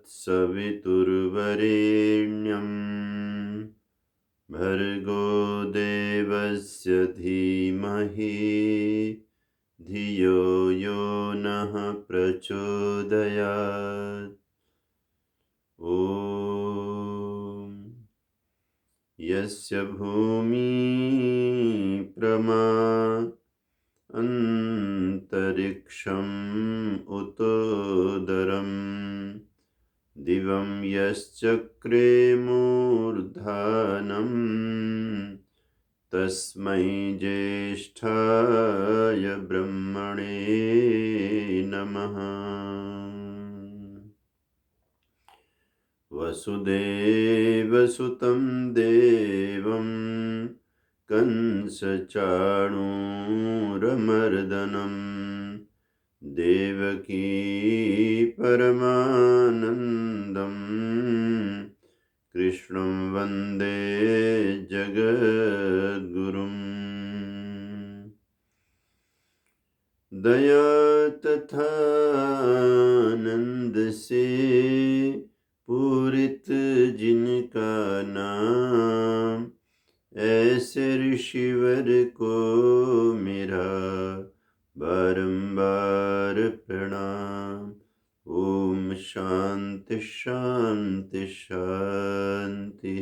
तत्सवितुर्वरेण्यं भर्गो देवस्य धीमहि धियो यो नः प्रचोदयात्। ॐ यस्य भूमि प्रमा अन्तरिक्षम् उतोदरम् दिवं यश्चक्रे मूर्धानम् तस्मै ज्येष्ठाय ब्रह्मणे नमः। वसुदेवसुतं देवं कंसचाणूरमर्दनं देवकी परमानन्दं कृष्णं वन्दे जगद्गुरुम्। दया तथा आनंद से पूरित जिनका नाम, ऐसे ऋषिवर को मेरा बारंबार प्रणाम। ओम शांति शांति शांति।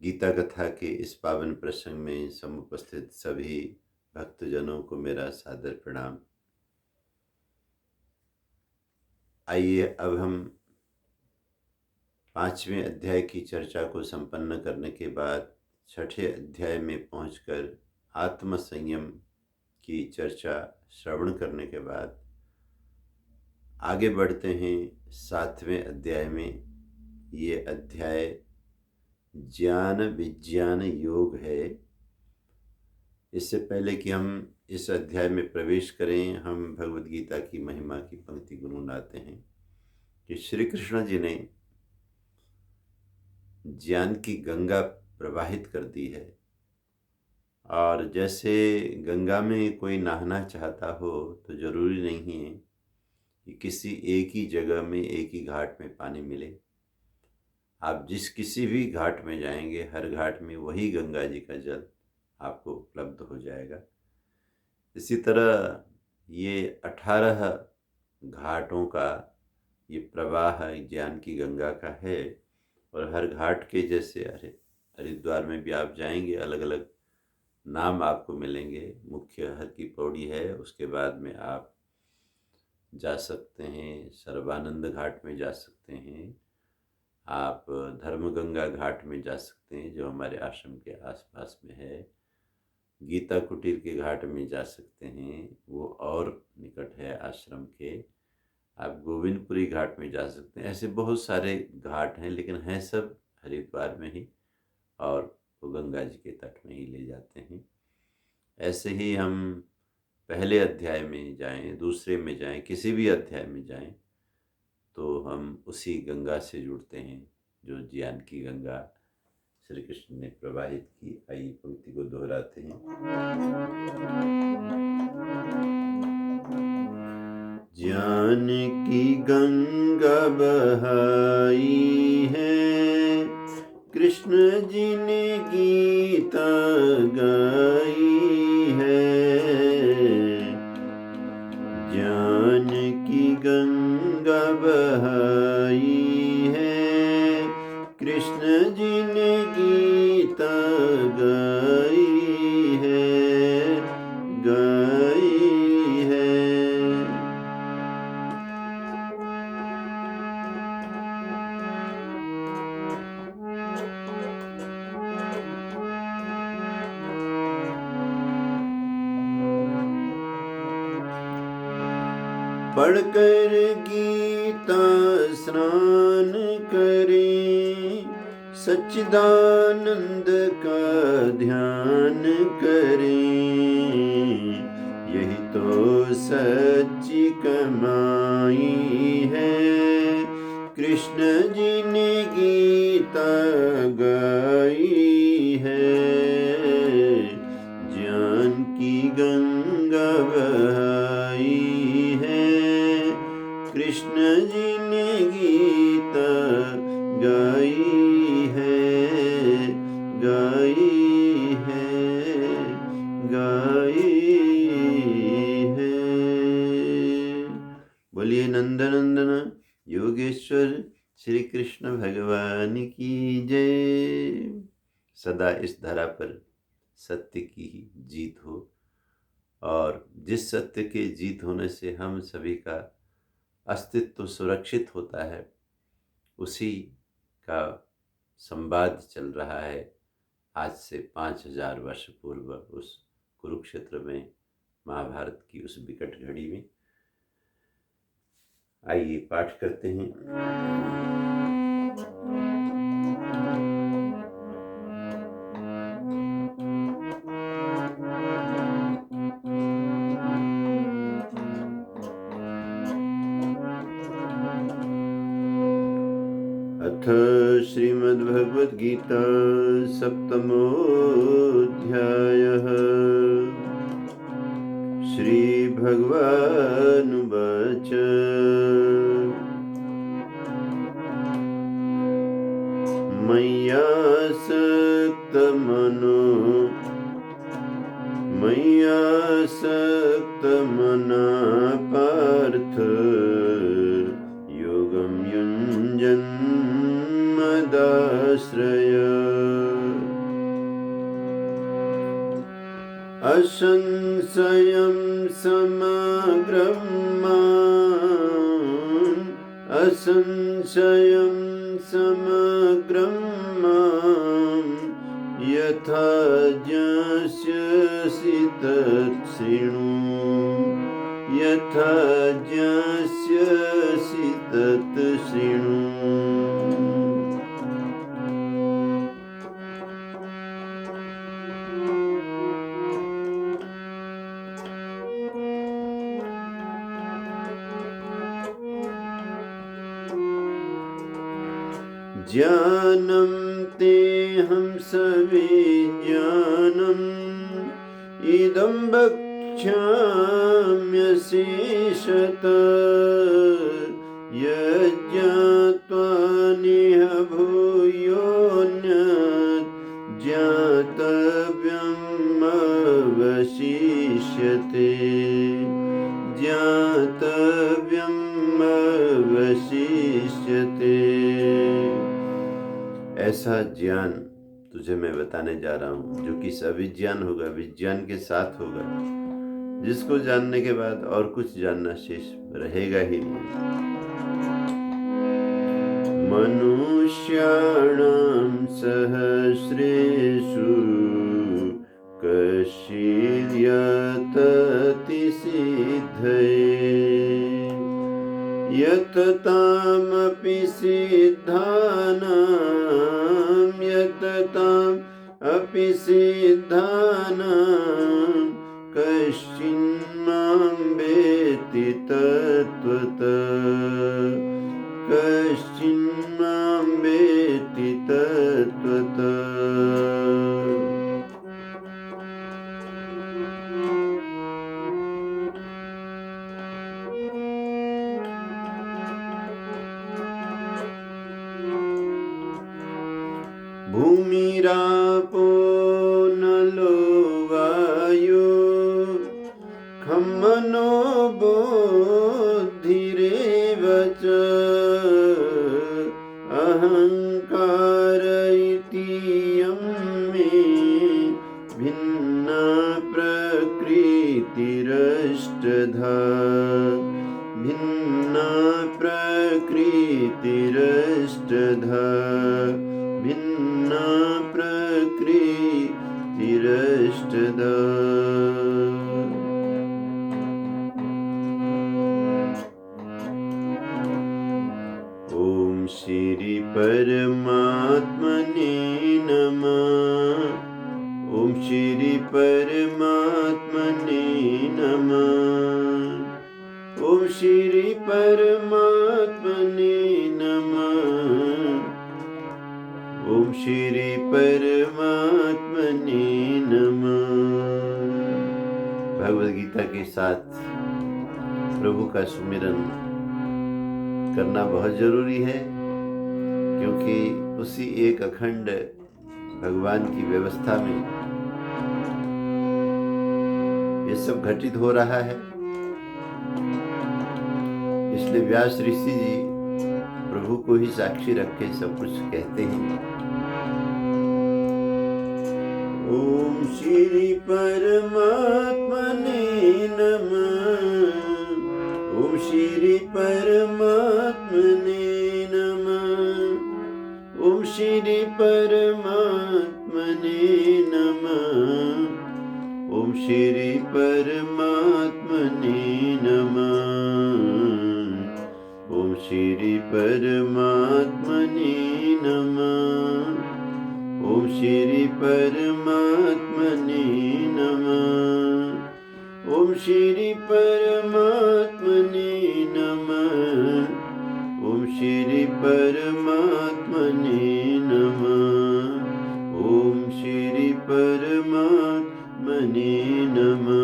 गीता कथा के इस पावन प्रसंग में समुपस्थित सभी भक्तजनों को मेरा सादर प्रणाम। आइए अब हम 5वें अध्याय की चर्चा को संपन्न करने के बाद 6ठे अध्याय में पहुंचकर आत्म संयम की चर्चा श्रवण करने के बाद आगे बढ़ते हैं 7वें अध्याय में। ये अध्याय ज्ञान विज्ञान योग है। इससे पहले कि हम इस अध्याय में प्रवेश करें, हम भगवद गीता की महिमा की पंक्ति गुनगुनाते हैं कि श्री कृष्ण जी ने ज्ञान की गंगा प्रवाहित कर दी है। और जैसे गंगा में कोई नहाना चाहता हो तो जरूरी नहीं है कि किसी एक ही जगह में एक ही घाट में पानी मिले। आप किसी भी घाट में जाएंगे, हर घाट में वही गंगा जी का जल आपको उपलब्ध हो जाएगा। इसी तरह ये 18 घाटों का ये प्रवाह ज्ञान की गंगा का है। और हर घाट के जैसे हरिद्वार में भी आप जाएंगे, अलग अलग नाम आपको मिलेंगे। मुख्य हर की पौड़ी है, उसके बाद में आप जा सकते हैं सर्वानंद घाट में जा सकते हैं, आप धर्मगंगा घाट में जा सकते हैं जो हमारे आश्रम के आसपास में है, गीता कुटीर के घाट में जा सकते हैं, वो और निकट है आश्रम के। आप गोविंदपुरी घाट में जा सकते हैं। ऐसे बहुत सारे घाट हैं, लेकिन हैं सब हरिद्वार में ही और वो गंगा जी के तट में ही ले जाते हैं। ऐसे ही हम पहले अध्याय में जाएं, दूसरे में जाएं, किसी भी अध्याय में जाएं तो हम उसी गंगा से जुड़ते हैं जो ज्ञान की गंगा श्री कृष्ण ने प्रवाहित की। आइए पंक्ति को दोहराते हैं। ज्ञान की गंगा बहाई है, कृष्ण जी ने गीता गाई है। ज्ञान की गंगा बहाई है, कृष्ण जी ने गीता गाई है, गाई है। पढ़कर गीता स्नान करें, सच्चिदानंद का ध्यान करें। यही तो सच्ची कमाई है, कृष्ण जी ने गीता गाई है। ज्ञान की गंगा बहाई है, गाई है, गाई है, गाई है। बोलिए नंदनंदन योगेश्वर श्री कृष्ण भगवान की जय। सदा इस धरा पर सत्य की ही जीत हो, और जिस सत्य के जीत होने से हम सभी का अस्तित्व सुरक्षित होता है, उसी का संवाद चल रहा है आज से 5000 वर्ष पूर्व उस कुरुक्षेत्र में, महाभारत की उस विकट घड़ी में। आइए पाठ करते हैं। अथ श्रीमद्भगवद्गीता सप्तमोऽध्यायः। श्रीभगवानुवाच मय्यासक्तमना पार्थ योगं युञ्जन्मदाश्रय असंशयं समग्रं माम्, असंशयं समग्रं माम् यथा ज्ञास्यसि तच्छृणु, यथा ज्ञास्यसि तच्छृणु। ज्ञानं तेऽहं सविज्ञानम् इदं वक्ष्याम्यशेषतः, यज्ञात्वा नेह भूयोऽन्यत् ज्ञातव्यमवशिष्यते, ज्ञातव्यमवशिष्यते। ऐसा ज्ञान तुझे मैं बताने जा रहा हूँ जो कि सविज्ञान होगा, विज्ञान के साथ होगा, जिसको जानने के बाद और कुछ जानना शेष रहेगा ही नहीं। मनुष्याणां सहस्रेषु कश्चिद्यतति सिद्धये, यततामपि सिद्धानां, यततामपि सिद्धानां कश्चिन्मां वेत्ति तत्त्वतः, कश्चिन्मां वेत्ति तत्त्वतः। भूमिरापो नलो वायु खं मनो बुद्धिरेव च, अहंकार इतीयं मे भिन्ना प्रकृतिरष्टधा, भिन्ना प्रकृतिरष्टधा, भिन्ना प्रकृतिरष्टधा। ओम श्री परमात्मने नमः, ओम श्री परमात्मने नमः, ओम श्री परमात्मने नमः, ओम श्री परमात्मने नमः। भगवद गीता के साथ प्रभु का सुमिरन करना बहुत जरूरी है। क्योंकि उसी एक अखंड भगवान की व्यवस्था में ये सब घटित हो रहा है। इसलिए व्यास ऋषि जी प्रभु को ही साक्षी रख के सब कुछ कहते हैं। ओम श्री परमात्मने नमः। ओम श्री परमात्मने नमः। ओम श्री परमात्मने नमः। ओम श्री परमात्मने नमः। ओम श्री परमात्मने नमः। ओम श्री परमात्मने नमः। ओम श्री परमात्मने नमः। ओम श्री परमात्मने नमः। ओम श्री परमात्मने नमः।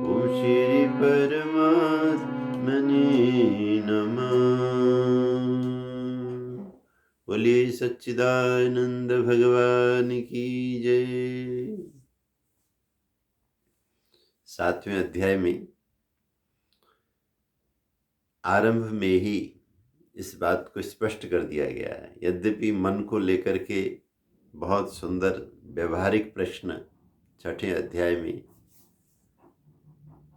ओम श्री परमात्मने नमः। बोलिए सच्चिदानंद भगवान की जय। 7वें अध्याय में आरंभ में ही इस बात को स्पष्ट कर दिया गया है। यद्यपि मन को लेकर के बहुत सुंदर व्यवहारिक प्रश्न 6ठे अध्याय में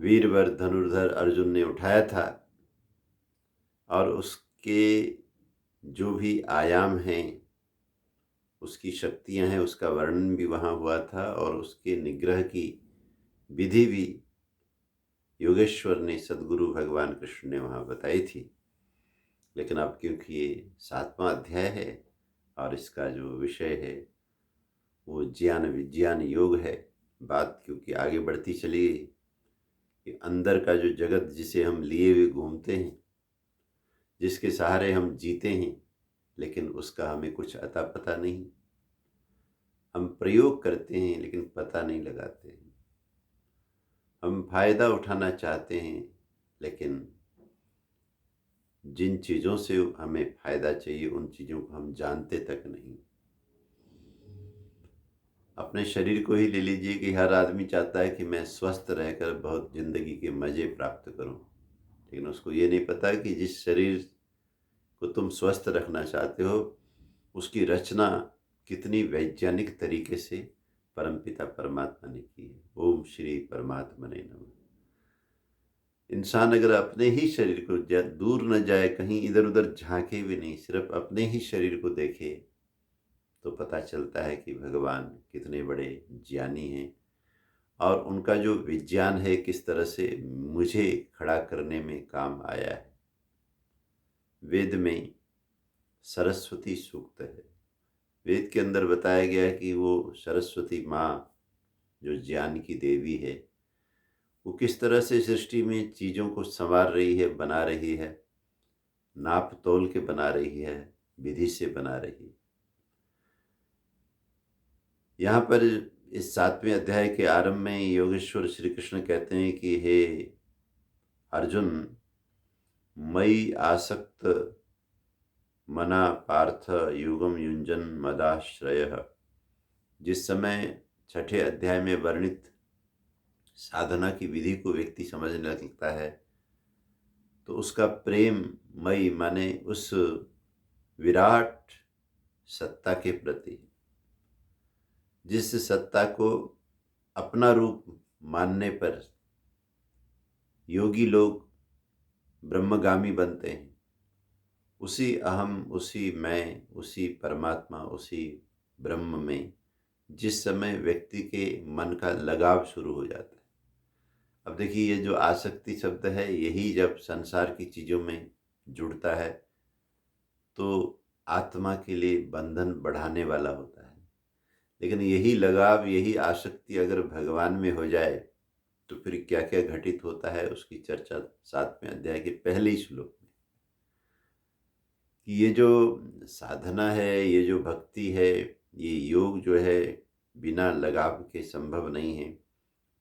वीरवर धनुर्धर अर्जुन ने उठाया था और उसके जो भी आयाम हैं, उसकी शक्तियां हैं, उसका वर्णन भी वहाँ हुआ था और उसके निग्रह की विधि भी योगेश्वर ने, सद्गुरु भगवान कृष्ण ने वहाँ बताई थी। लेकिन अब क्योंकि ये 7वां अध्याय है और इसका जो विषय है वो ज्ञान विज्ञान योग है, बात क्योंकि आगे बढ़ती चली गई कि अंदर का जो जगत जिसे हम लिए हुए घूमते हैं, जिसके सहारे हम जीते हैं, लेकिन उसका हमें कुछ अता पता नहीं। हम प्रयोग करते हैं लेकिन पता नहीं लगाते हैं। हम फायदा उठाना चाहते हैं लेकिन जिन चीज़ों से हमें फायदा चाहिए उन चीज़ों को हम जानते तक नहीं। अपने शरीर को ही ले लीजिए कि हर आदमी चाहता है कि मैं स्वस्थ रहकर बहुत ज़िंदगी के मज़े प्राप्त करूं, लेकिन उसको ये नहीं पता कि जिस शरीर को तुम स्वस्थ रखना चाहते हो उसकी रचना कितनी वैज्ञानिक तरीके से परमपिता परमात्मा ने की है। ओम श्री परमात्मा ने नमः। इंसान अगर अपने ही शरीर को दूर न जाए, कहीं इधर उधर झांके भी नहीं, सिर्फ अपने ही शरीर को देखे तो पता चलता है कि भगवान कितने बड़े ज्ञानी हैं और उनका जो विज्ञान है किस तरह से मुझे खड़ा करने में काम आया है। वेद में सरस्वती सूक्त है। वेद के अंदर बताया गया है कि वो सरस्वती माँ जो ज्ञान की देवी है, वो किस तरह से सृष्टि में चीज़ों को संवार रही है, बना रही है, नाप तोल के बना रही है, विधि से बना रही है। यहाँ पर इस 7वें अध्याय के आरंभ में योगेश्वर श्री कृष्ण कहते हैं कि हे अर्जुन, मयि आसक्त मना पार्थ युगम युंजन मदाश्रयः। जिस समय 6ठे अध्याय में वर्णित साधना की विधि को व्यक्ति समझने लगता है तो उसका प्रेम मई माने उस विराट सत्ता के प्रति, जिस सत्ता को अपना रूप मानने पर योगी लोग ब्रह्मगामी बनते हैं, उसी अहम, उसी मैं, उसी परमात्मा, उसी ब्रह्म में जिस समय व्यक्ति के मन का लगाव शुरू हो जाता है। अब देखिए, ये जो आसक्ति शब्द है, यही जब संसार की चीज़ों में जुड़ता है तो आत्मा के लिए बंधन बढ़ाने वाला होता है। लेकिन यही लगाव, यही आसक्ति अगर भगवान में हो जाए तो फिर क्या क्या घटित होता है उसकी चर्चा 7वें अध्याय के पहले ही श्लोक में। कि ये जो साधना है, ये जो भक्ति है, ये योग जो है, बिना लगाव के संभव नहीं है।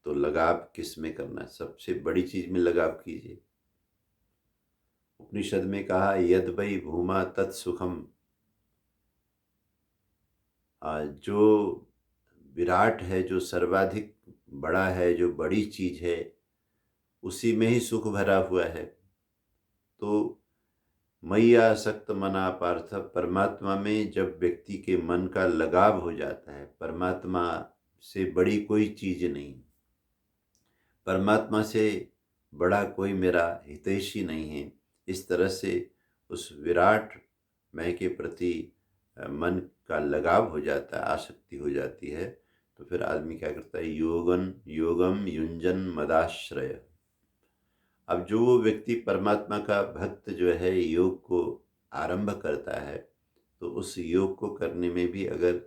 तो लगाव किस में करना? सबसे बड़ी चीज में लगाव कीजिए। उपनिषद में कहा, यद वै भूमा तत्सुखम जो विराट है, जो सर्वाधिक बड़ा है, जो बड़ी चीज़ है, उसी में ही सुख भरा हुआ है। तो मयि आसक्त मना पार्थ, परमात्मा में जब व्यक्ति के मन का लगाव हो जाता है, परमात्मा से बड़ी कोई चीज़ नहीं, परमात्मा से बड़ा कोई मेरा हितैषी नहीं है, इस तरह से उस विराट मैं के प्रति मन का लगाव हो जाता है, आसक्ति हो जाती है, तो फिर आदमी क्या करता है, योगम युंजन मदाश्रय। अब जो वो व्यक्ति परमात्मा का भक्त जो है योग को आरंभ करता है, तो उस योग को करने में भी अगर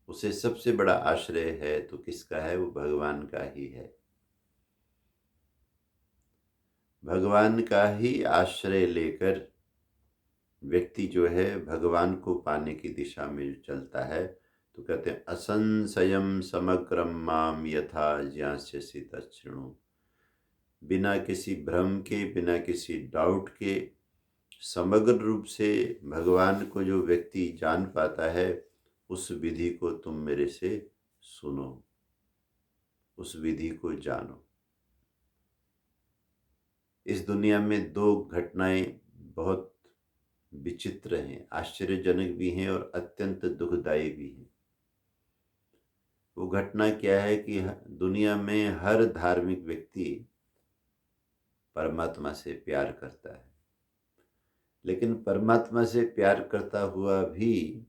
उसे सबसे बड़ा आश्रय है तो किसका है, वो भगवान का ही है। भगवान का ही आश्रय लेकर व्यक्ति जो है भगवान को पाने की दिशा में जो चलता है, तो कहते हैं असंशयम समग्रम माम यथा ज्ञास्यसि तच्छृणु। बिना किसी भ्रम के, बिना किसी डाउट के समग्र रूप से भगवान को जो व्यक्ति जान पाता है, उस विधि को तुम मेरे से सुनो, उस विधि को जानो। इस दुनिया में दो घटनाएं बहुत विचित्र हैं, आश्चर्यजनक भी हैं और अत्यंत दुखदायी भी हैं। वो घटना क्या है कि दुनिया में हर धार्मिक व्यक्ति परमात्मा से प्यार करता है, लेकिन परमात्मा से प्यार करता हुआ भी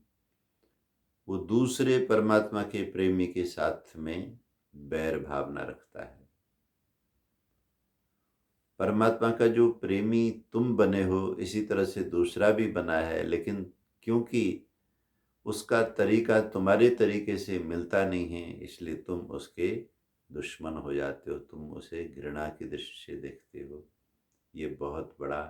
वो दूसरे परमात्मा के प्रेमी के साथ में बैर भावना रखता है। परमात्मा का जो प्रेमी तुम बने हो, इसी तरह से दूसरा भी बना है, लेकिन क्योंकि उसका तरीका तुम्हारे तरीके से मिलता नहीं है, इसलिए तुम उसके दुश्मन हो जाते हो, तुम उसे घृणा की दृष्टि से देखते हो। ये बहुत बड़ा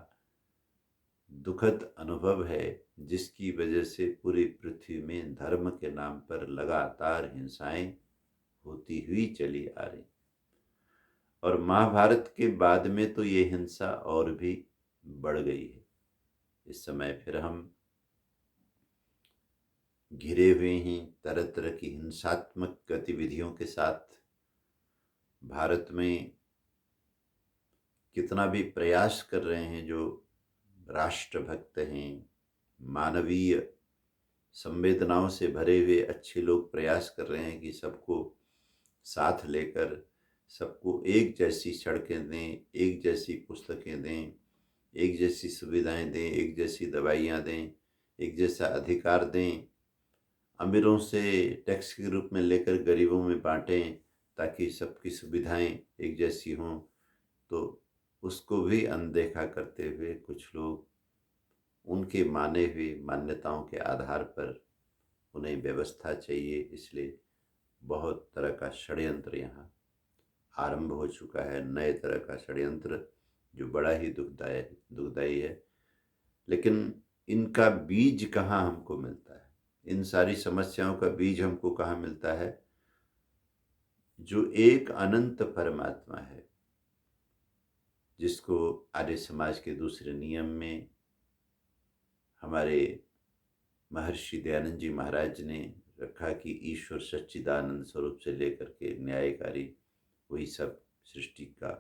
दुखद अनुभव है, जिसकी वजह से पूरी पृथ्वी में धर्म के नाम पर लगातार हिंसाएं होती हुई चली आ रही। और महाभारत के बाद में तो ये हिंसा और भी बढ़ गई है। इस समय फिर हम घिरे हुए हैं तरह तरह की हिंसात्मक गतिविधियों के साथ। भारत में कितना भी प्रयास कर रहे हैं जो राष्ट्रभक्त हैं, मानवीय संवेदनाओं से भरे हुए अच्छे लोग प्रयास कर रहे हैं कि सबको साथ लेकर सबको एक जैसी सड़कें दें, एक जैसी पुस्तकें दें, एक जैसी सुविधाएं दें, एक जैसी दवाइयाँ दें, एक जैसा अधिकार दें, अमीरों से टैक्स के रूप में लेकर गरीबों में बांटें ताकि सबकी सुविधाएं एक जैसी हों। तो उसको भी अनदेखा करते हुए कुछ लोग उनके माने हुए मान्यताओं के आधार पर उन्हें व्यवस्था चाहिए, इसलिए बहुत तरह का षड्यंत्र यहाँ आरंभ हो चुका है, नए तरह का षड्यंत्र जो बड़ा ही दुखदायी है। लेकिन इनका बीज कहाँ हमको मिलता है, इन सारी समस्याओं का बीज हमको कहाँ मिलता है? जो एक अनंत परमात्मा है, जिसको आर्य समाज के दूसरे नियम में हमारे महर्षि दयानंद जी महाराज ने रखा कि ईश्वर सच्चिदानंद स्वरूप से लेकर के न्यायकारी वही सब सृष्टि का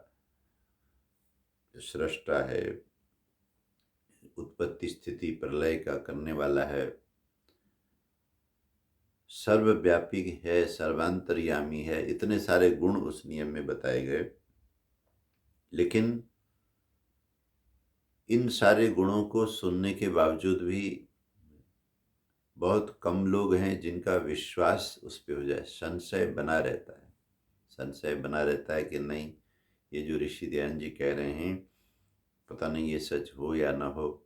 सृष्टा है, उत्पत्ति स्थिति प्रलय का करने वाला है, सर्वव्यापी है, सर्वांतर्यामी है। इतने सारे गुण उस नियम में बताए गए, लेकिन इन सारे गुणों को सुनने के बावजूद भी बहुत कम लोग हैं जिनका विश्वास उस पर हो जाए। संशय बना रहता है, संशय बना रहता है कि नहीं, ये जो ऋषि दयानंद जी कह रहे हैं पता नहीं ये सच हो या ना हो।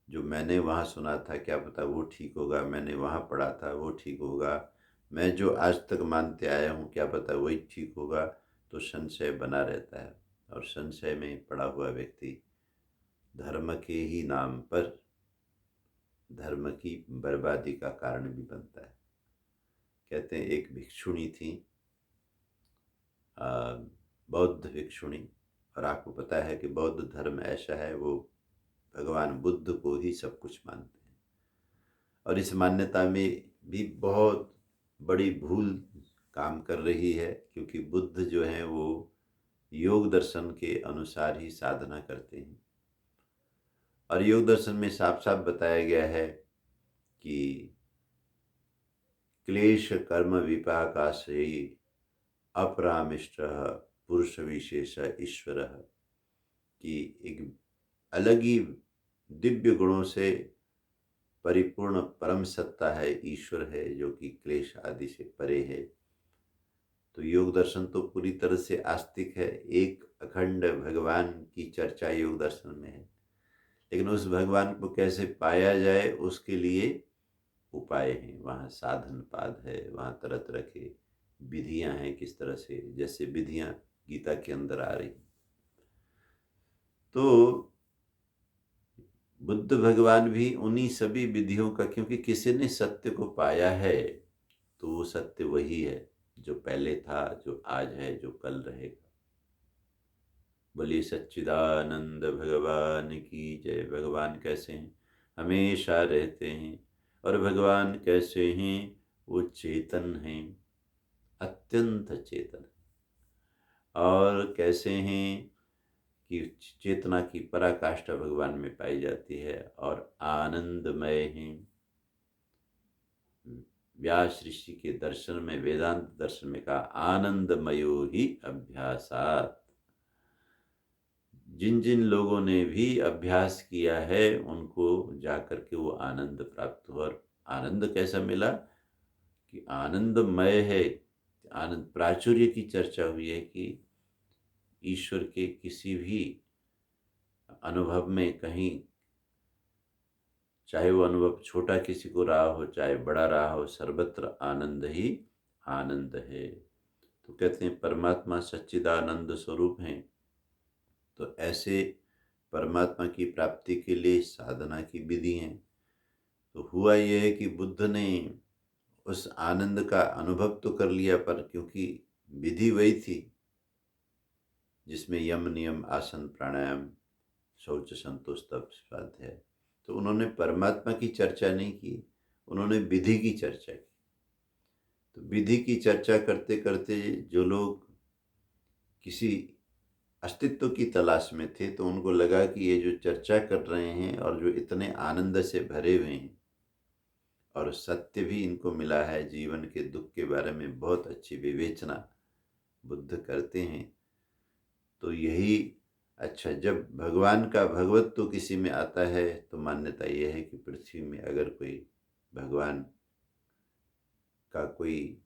जो मैंने वहाँ सुना था क्या पता वो ठीक होगा, मैंने वहाँ पढ़ा था वो ठीक होगा, मैं जो आज तक मानते आया हूँ क्या पता वही ठीक होगा। तो संशय बना रहता है, और संशय में पड़ा हुआ व्यक्ति धर्म के ही नाम पर धर्म की बर्बादी का कारण भी बनता है। कहते हैं एक भिक्षुणी थी, बौद्ध भिक्षुणी, और आपको पता है कि बौद्ध धर्म ऐसा है, वो भगवान बुद्ध को ही सब कुछ मानते हैं। और इस मान्यता में भी बहुत बड़ी भूल काम कर रही है, क्योंकि बुद्ध जो हैं वो योग दर्शन के अनुसार ही साधना करते हैं। और योग दर्शन में साफ साफ बताया गया है कि क्लेश कर्म विपाकाश्रयी अपरामिष्ट पुरुष विशेष ईश्वर, कि एक अलग ही दिव्य गुणों से परिपूर्ण परम सत्ता है, ईश्वर है, जो कि क्लेश आदि से परे है। तो योग दर्शन तो पूरी तरह से आस्तिक है, एक अखंड भगवान की चर्चा योग दर्शन में है। लेकिन उस भगवान को कैसे पाया जाए, उसके लिए उपाय हैं, वहाँ साधन पाद है, वहाँ तरह तरह के विधियाँ हैं, किस तरह से, जैसे विधियाँ गीता के अंदर आ रही। तो बुद्ध भगवान भी उन्हीं सभी विधियों का, क्योंकि किसी ने सत्य को पाया है तो वो सत्य वही है जो पहले था, जो आज है, जो कल रहेगा। बोलिए सच्चिदानंद भगवान की जय। भगवान कैसे हैं? हमेशा रहते हैं। और भगवान कैसे हैं? वो चेतन हैं, अत्यंत चेतन। और कैसे हैं कि चेतना की पराकाष्ठा भगवान में पाई जाती है और आनंदमय हैं। व्यास ऋषि के दर्शन में, वेदांत दर्शन में कहा आनंदमयो ही अभ्यासात। जिन जिन लोगों ने भी अभ्यास किया है उनको जाकर के वो आनंद प्राप्त हुआ। और आनंद कैसा मिला? कि आनंदमय है। आनंद प्राचुर्य की चर्चा हुई है कि ईश्वर के किसी भी अनुभव में कहीं, चाहे वो अनुभव छोटा किसी को रहा हो चाहे बड़ा रहा हो, सर्वत्र आनंद ही आनंद है। तो कहते हैं परमात्मा सच्चिदानंद स्वरूप हैं। तो ऐसे परमात्मा की प्राप्ति के लिए साधना की विधि हैं। तो हुआ यह है कि बुद्ध ने उस आनंद का अनुभव तो कर लिया, पर क्योंकि विधि वही थी जिसमें यम नियम आसन प्राणायाम शौच संतोष तप स्वाध्याय, तो उन्होंने परमात्मा की चर्चा नहीं की, उन्होंने विधि की चर्चा की। तो विधि की चर्चा करते करते जो लोग किसी अस्तित्व की तलाश में थे, तो उनको लगा कि ये जो चर्चा कर रहे हैं और जो इतने आनंद से भरे हुए हैं और सत्य भी इनको मिला है, जीवन के दुख के बारे में बहुत अच्छी विवेचना बुद्ध करते हैं, तो यही अच्छा। जब भगवान का भगवत्व किसी में आता है तो मान्यता यह है कि पृथ्वी में अगर कोई भगवान का कोई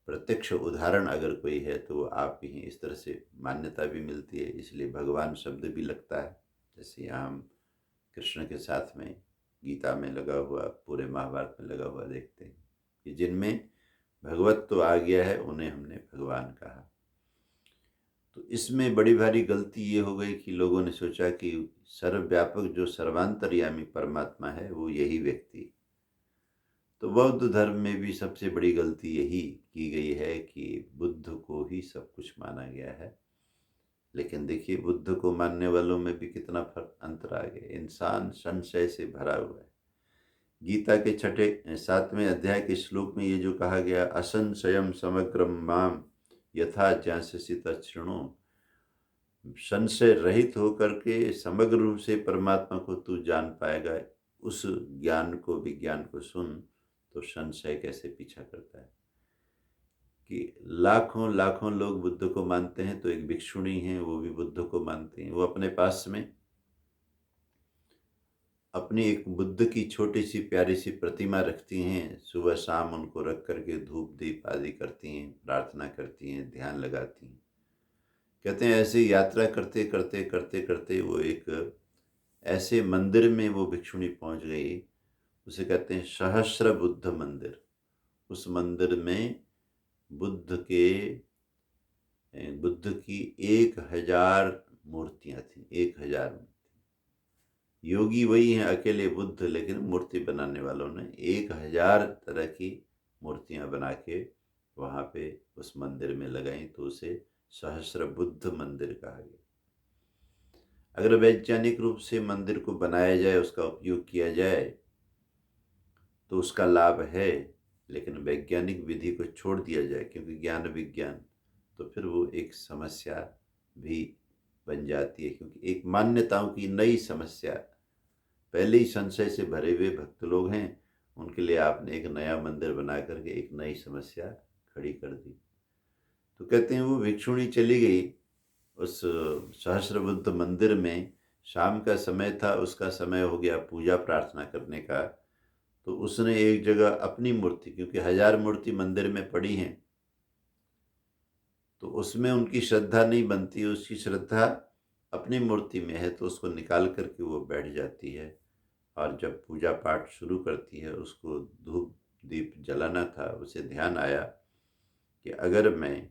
प्रत्यक्ष उदाहरण अगर कोई है तो वो आप ही हैं। इस तरह से मान्यता भी मिलती है, इसलिए भगवान शब्द भी लगता है। जैसे यहाँ हम कृष्ण के साथ में गीता में लगा हुआ, पूरे महाभारत में लगा हुआ देखते हैं कि जिनमें भगवत्व आ गया है उन्हें हमने भगवान कहा। तो इसमें बड़ी भारी गलती ये हो गई कि लोगों ने सोचा कि सर्वव्यापक जो सर्वांतर्यामी परमात्मा है वो यही व्यक्ति। तो बौद्ध धर्म में भी सबसे बड़ी गलती यही की गई है कि बुद्ध को ही सब कुछ माना गया है। लेकिन देखिए बुद्ध को मानने वालों में भी कितना फर्क अंतर आ गया। इंसान संशय से भरा हुआ है। गीता के 7वें अध्याय के श्लोक में ये जो कहा गया, असंशयम समग्रम माम यथा ज्ञास्यसि तच्छृणु, संशय रहित होकर के समग्र रूप से परमात्मा को तू जान पाएगा, उस ज्ञान को, विज्ञान को सुन। तो संशय कैसे पीछा करता है कि लाखों लाखों लोग बुद्ध को मानते हैं, तो एक भिक्षुणी हैं वो भी बुद्ध को मानती हैं। वो अपने पास में अपनी एक बुद्ध की छोटी सी प्यारी सी प्रतिमा रखती हैं। सुबह शाम उनको रख करके धूप दीप आदि करती हैं, प्रार्थना करती हैं, ध्यान लगाती हैं। कहते हैं ऐसे यात्रा करते करते करते करते वो एक ऐसे मंदिर में वो भिक्षुणी पहुंच गई, उसे कहते हैं सहस्र बुद्ध मंदिर। उस मंदिर में बुद्ध की 1000 मूर्तियां थी। 1000 मूर्ति। योगी वही हैं अकेले बुद्ध, लेकिन मूर्ति बनाने वालों ने 1000 तरह की मूर्तियां बना के वहाँ पे उस मंदिर में लगाई, तो उसे सहस्र बुद्ध मंदिर कहा गया। अगर वैज्ञानिक रूप से मंदिर को बनाया जाए, उसका उपयोग किया जाए, तो उसका लाभ है, लेकिन वैज्ञानिक विधि को छोड़ दिया जाए क्योंकि ज्ञान विज्ञान, तो फिर वो एक समस्या भी बन जाती है, क्योंकि एक मान्यताओं की नई समस्या, पहले ही संशय से भरे हुए भक्त लोग हैं, उनके लिए आपने एक नया मंदिर बना करके एक नई समस्या खड़ी कर दी। तो कहते हैं वो भिक्षुणी चली गई उस सहस्त्रबुद्ध मंदिर में। शाम का समय था, उसका समय हो गया पूजा प्रार्थना करने का। तो उसने एक जगह अपनी मूर्ति, क्योंकि 1000 मूर्ति मंदिर में पड़ी हैं, तो उसमें उनकी श्रद्धा नहीं बनती, उसकी श्रद्धा अपनी मूर्ति में है, तो उसको निकाल करके वो बैठ जाती है। और जब पूजा पाठ शुरू करती है, उसको धूप दीप जलाना था, उसे ध्यान आया कि अगर मैं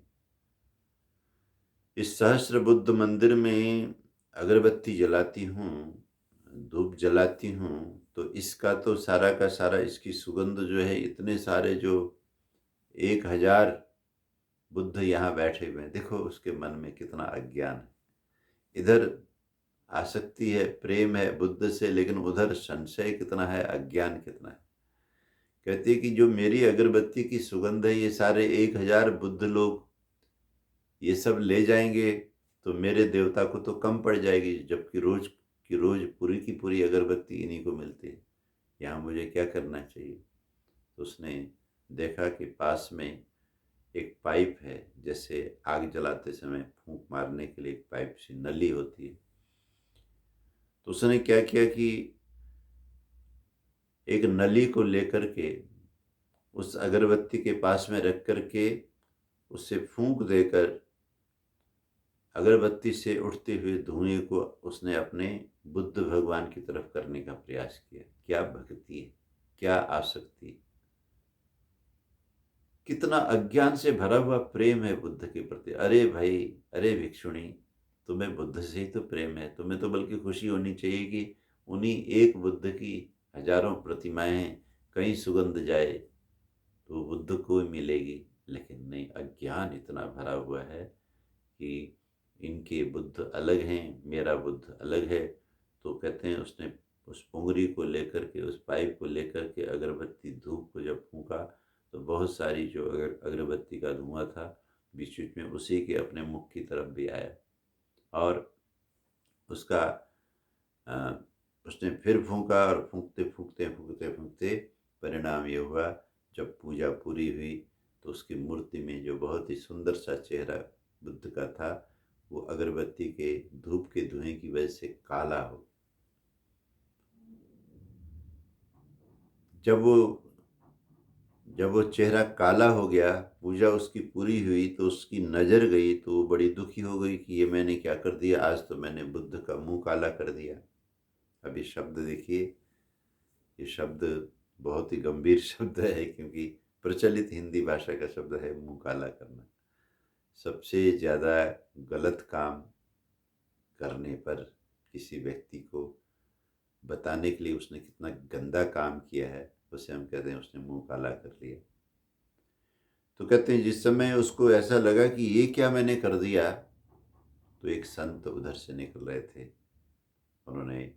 इस सहस्त्र बुद्ध मंदिर में अगरबत्ती जलाती हूँ, धूप जलाती हूँ, तो इसका तो सारा का सारा, इसकी सुगंध जो है, इतने सारे जो 1000 बुद्ध यहाँ बैठे हुए हैं, देखो उसके मन में कितना अज्ञान है। इधर आसक्ति है, प्रेम है बुद्ध से, लेकिन उधर संशय कितना है, अज्ञान कितना है। कहते हैं कि जो मेरी अगरबत्ती की सुगंध है, ये सारे 1000 बुद्ध लोग ये सब ले जाएंगे तो मेरे देवता को तो कम पड़ जाएगी, जबकि रोज की रोज पूरी की पूरी अगरबत्ती इन्हीं को मिलती है। यहाँ मुझे क्या करना चाहिए? तो उसने देखा कि पास में एक पाइप है, जैसे आग जलाते समय फूंक मारने के लिए एक पाइप सी नली होती है। तो उसने क्या किया कि एक नली को लेकर के उस अगरबत्ती के पास में रख करके उससे फूंक देकर अगरबत्ती से उठते हुए धुएं को उसने अपने बुद्ध भगवान की तरफ करने का प्रयास किया। क्या भक्ति है, क्या आसक्ति, कितना अज्ञान से भरा हुआ प्रेम है बुद्ध के प्रति। अरे भाई, अरे भिक्षुणी, तुम्हें बुद्ध से ही तो प्रेम है, तुम्हें तो बल्कि खुशी होनी चाहिए कि उन्हीं एक बुद्ध की हजारों प्रतिमाएं हैं, कहीं सुगंध जाए तो बुद्ध को ही मिलेगी। लेकिन नहीं, अज्ञान इतना भरा हुआ है कि इनके बुद्ध अलग हैं, मेरा बुद्ध अलग है। तो कहते हैं उसने उस पुंगरी को लेकर के, उस पाइप को लेकर के अगरबत्ती धूप को जब फूंका, तो बहुत सारी जो अगरबत्ती का धुआं था, बीच बीच में उसी के अपने मुख की तरफ भी आया। और उसका अ, उसने फिर फूंका, और फूंकते फूंकते फूंकते फूंकते परिणाम ये हुआ, जब पूजा पूरी हुई तो उसकी मूर्ति में जो बहुत ही सुंदर सा चेहरा बुद्ध का था, वो अगरबत्ती के धूप के धुएं की वजह से काला हो। जब वो जब वो चेहरा काला हो गया, पूजा उसकी पूरी हुई, तो उसकी नज़र गई, तो वो बड़ी दुखी हो गई कि ये मैंने क्या कर दिया, आज तो मैंने बुद्ध का मुंह काला कर दिया। अभी शब्द देखिए, ये शब्द बहुत ही गंभीर शब्द है, क्योंकि प्रचलित हिंदी भाषा का शब्द है मुंह काला करना। सबसे ज़्यादा गलत काम करने पर किसी व्यक्ति को बताने के लिए उसने कितना गंदा काम किया है, उसे हम कहते हैं उसने मुंह काला कर लिया। तो कहते हैं जिस समय उसको ऐसा लगा कि ये क्या मैंने कर दिया, तो एक संत उधर से निकल रहे थे। उन्होंने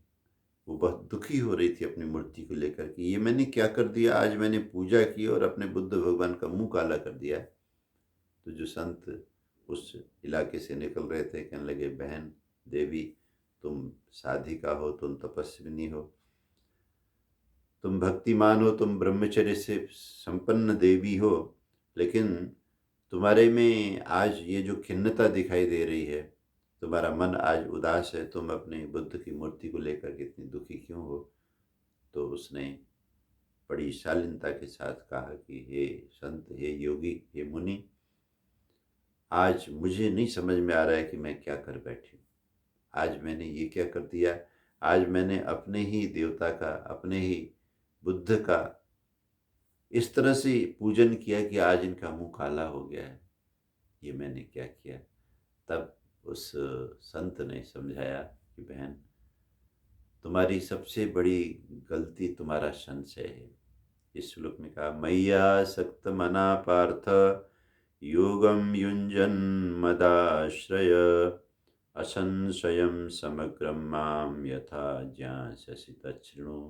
वो बहुत दुखी हो रही थी अपनी मूर्ति को लेकर कि ये मैंने क्या कर दिया, आज मैंने पूजा की और अपने बुद्ध भगवान का मुंह काला कर दिया। तो जो संत उस इलाके से निकल रहे थे कहने लगे, बहन देवी, तुम साधिका हो, तुम तपस्विनी हो, तुम भक्तिमान हो, तुम ब्रह्मचर्य से संपन्न देवी हो, लेकिन तुम्हारे में आज ये जो खिन्नता दिखाई दे रही है, तुम्हारा मन आज उदास है, तुम अपने बुद्ध की मूर्ति को लेकर के इतनी दुखी क्यों हो? तो उसने बड़ी शालीनता के साथ कहा कि हे संत, हे योगी, हे मुनि, आज मुझे नहीं समझ में आ रहा है कि मैं क्या कर बैठी हूँ। आज मैंने ये क्या कर दिया, आज मैंने अपने ही देवता का, अपने ही बुद्ध का इस तरह से पूजन किया कि आज इनका मुंह काला हो गया है, ये मैंने क्या किया। तब उस संत ने समझाया कि बहन, तुम्हारी सबसे बड़ी गलती तुम्हारा संशय है। इस श्लोक में कहा, मैया सक्त मना पार्थ योगम युंजन मदाश्रय असंशयम समग्रम माम यथा ज्ञास्यसि तच्छृणु।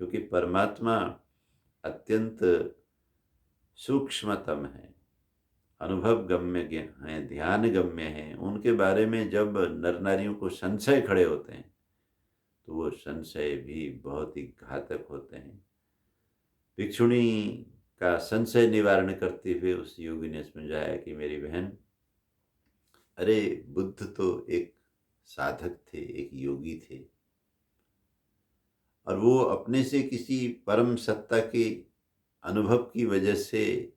क्योंकि परमात्मा अत्यंत सूक्ष्मतम हैं, अनुभव गम्य हैं, ध्यान गम्य हैं, उनके बारे में जब नर नारियों को संशय खड़े होते हैं तो वो संशय भी बहुत ही घातक होते हैं। भिक्षुणी का संशय निवारण करते हुए उस योगी ने समझाया कि मेरी बहन, अरे बुद्ध तो एक साधक थे, एक योगी थे, और वो अपने से किसी परम सत्ता के अनुभव की वजह से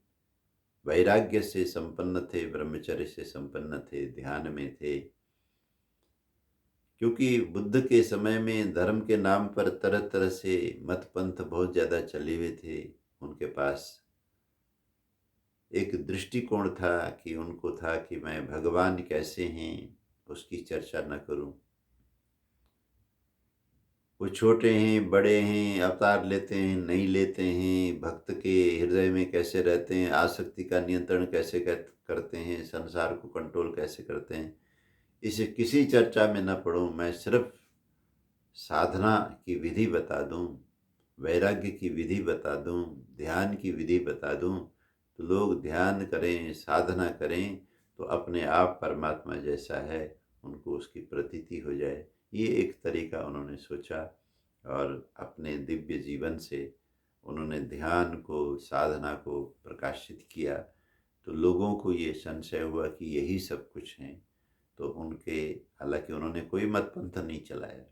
वैराग्य से संपन्न थे, ब्रह्मचर्य से संपन्न थे, ध्यान में थे। क्योंकि बुद्ध के समय में धर्म के नाम पर तरह तरह से मत पंथ बहुत ज़्यादा चले हुए थे। उनके पास एक दृष्टिकोण था कि उनको था कि मैं भगवान कैसे हैं उसकी चर्चा न करूं। वो छोटे हैं, बड़े हैं, अवतार लेते हैं, नहीं लेते हैं, भक्त के हृदय में कैसे रहते हैं, आसक्ति का नियंत्रण कैसे करते हैं, संसार को कंट्रोल कैसे करते हैं, इसे किसी चर्चा में न पढ़ूं। मैं सिर्फ साधना की विधि बता दूं, वैराग्य की विधि बता दूं, ध्यान की विधि बता दूं, तो लोग ध्यान करें, साधना करें तो अपने आप परमात्मा जैसा है उनको उसकी प्रतीति हो जाए। ये एक तरीका उन्होंने सोचा और अपने दिव्य जीवन से उन्होंने ध्यान को, साधना को प्रकाशित किया। तो लोगों को ये संशय हुआ कि यही सब कुछ हैं। तो उनके, हालांकि उन्होंने कोई मत पंथ नहीं चलाया,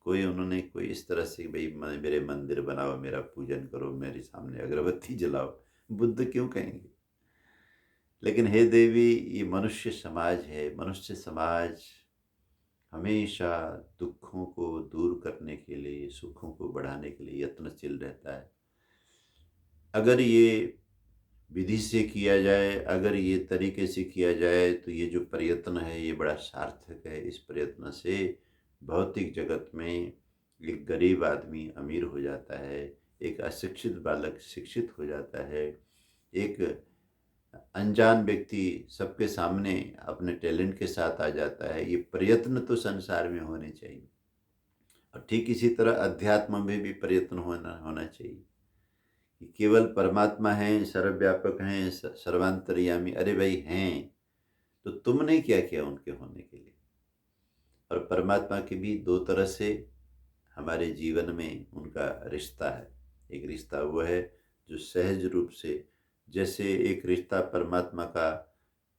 उन्होंने कोई इस तरह से भाई मेरे मंदिर बनाओ, मेरा पूजन करो, मेरे सामने अगरबत्ती जलाओ, बुद्ध क्यों कहेंगे। लेकिन हे देवी, ये मनुष्य समाज है। मनुष्य समाज हमेशा दुखों को दूर करने के लिए, सुखों को बढ़ाने के लिए यत्नशील रहता है। अगर ये विधि से किया जाए, अगर ये तरीके से किया जाए तो ये जो प्रयत्न है ये बड़ा सार्थक है। इस प्रयत्न से भौतिक जगत में एक गरीब आदमी अमीर हो जाता है, एक अशिक्षित बालक शिक्षित हो जाता है, एक अनजान व्यक्ति सबके सामने अपने टैलेंट के साथ आ जाता है। ये प्रयत्न तो संसार में होने चाहिए। और ठीक इसी तरह अध्यात्म में भी प्रयत्न होना चाहिए कि केवल परमात्मा हैं, सर्वव्यापक हैं, सर्वांतर्यामी। अरे भाई हैं, तो तुमने क्या किया उनके होने के लिए। और परमात्मा के भी दो तरह से हमारे जीवन में उनका रिश्ता है। एक रिश्ता वो है जो सहज रूप से, जैसे एक रिश्ता परमात्मा का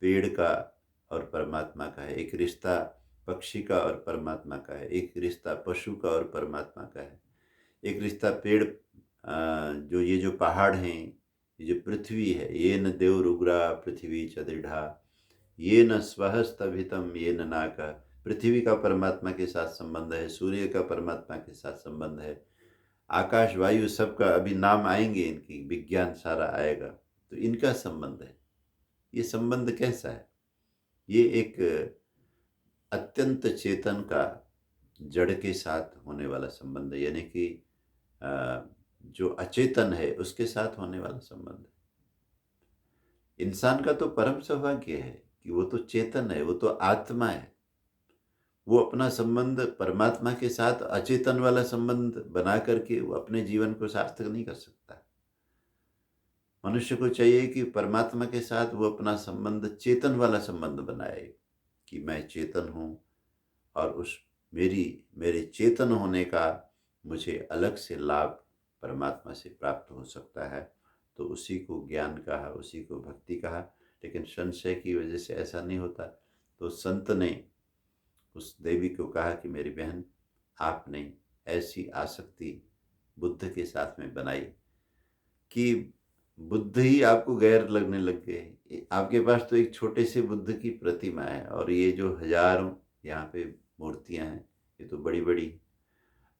पेड़ का और परमात्मा का है, एक रिश्ता पक्षी का और परमात्मा का है, एक रिश्ता पशु का और परमात्मा का है, एक रिश्ता पेड़, जो ये जो पहाड़ हैं, ये जो पृथ्वी है, ये न देवरुग्रा पृथ्वी च दृढ़ा, ये न स्वहस्तभितम ये न नाका। पृथ्वी का परमात्मा के साथ संबंध है, सूर्य का परमात्मा के साथ संबंध है, आकाश वायु सबका अभी नाम आएंगे, इनकी विज्ञान सारा आएगा, तो इनका संबंध है। ये संबंध कैसा है? ये एक अत्यंत चेतन का जड़ के साथ होने वाला संबंध है, यानी कि जो अचेतन है उसके साथ होने वाला संबंध है। इंसान का तो परम सौभाग्य है कि वो तो चेतन है, वो तो आत्मा है। वो अपना संबंध परमात्मा के साथ अचेतन वाला संबंध बना करके वो अपने जीवन को सार्थक नहीं कर सकता। मनुष्य को चाहिए कि परमात्मा के साथ वो अपना संबंध चेतन वाला संबंध बनाए कि मैं चेतन हूँ और उस मेरे चेतन होने का मुझे अलग से लाभ परमात्मा से प्राप्त हो सकता है। तो उसी को ज्ञान कहा, उसी को भक्ति कहा। लेकिन संशय की वजह से ऐसा नहीं होता। तो संत ने उस देवी को कहा कि मेरी बहन, आपने ऐसी आसक्ति बुद्ध के साथ में बनाई कि बुद्ध ही आपको गैर लगने लग गए। आपके पास तो एक छोटे से बुद्ध की प्रतिमा है और ये जो हजारों यहाँ पे मूर्तियाँ हैं, ये तो बड़ी बड़ी।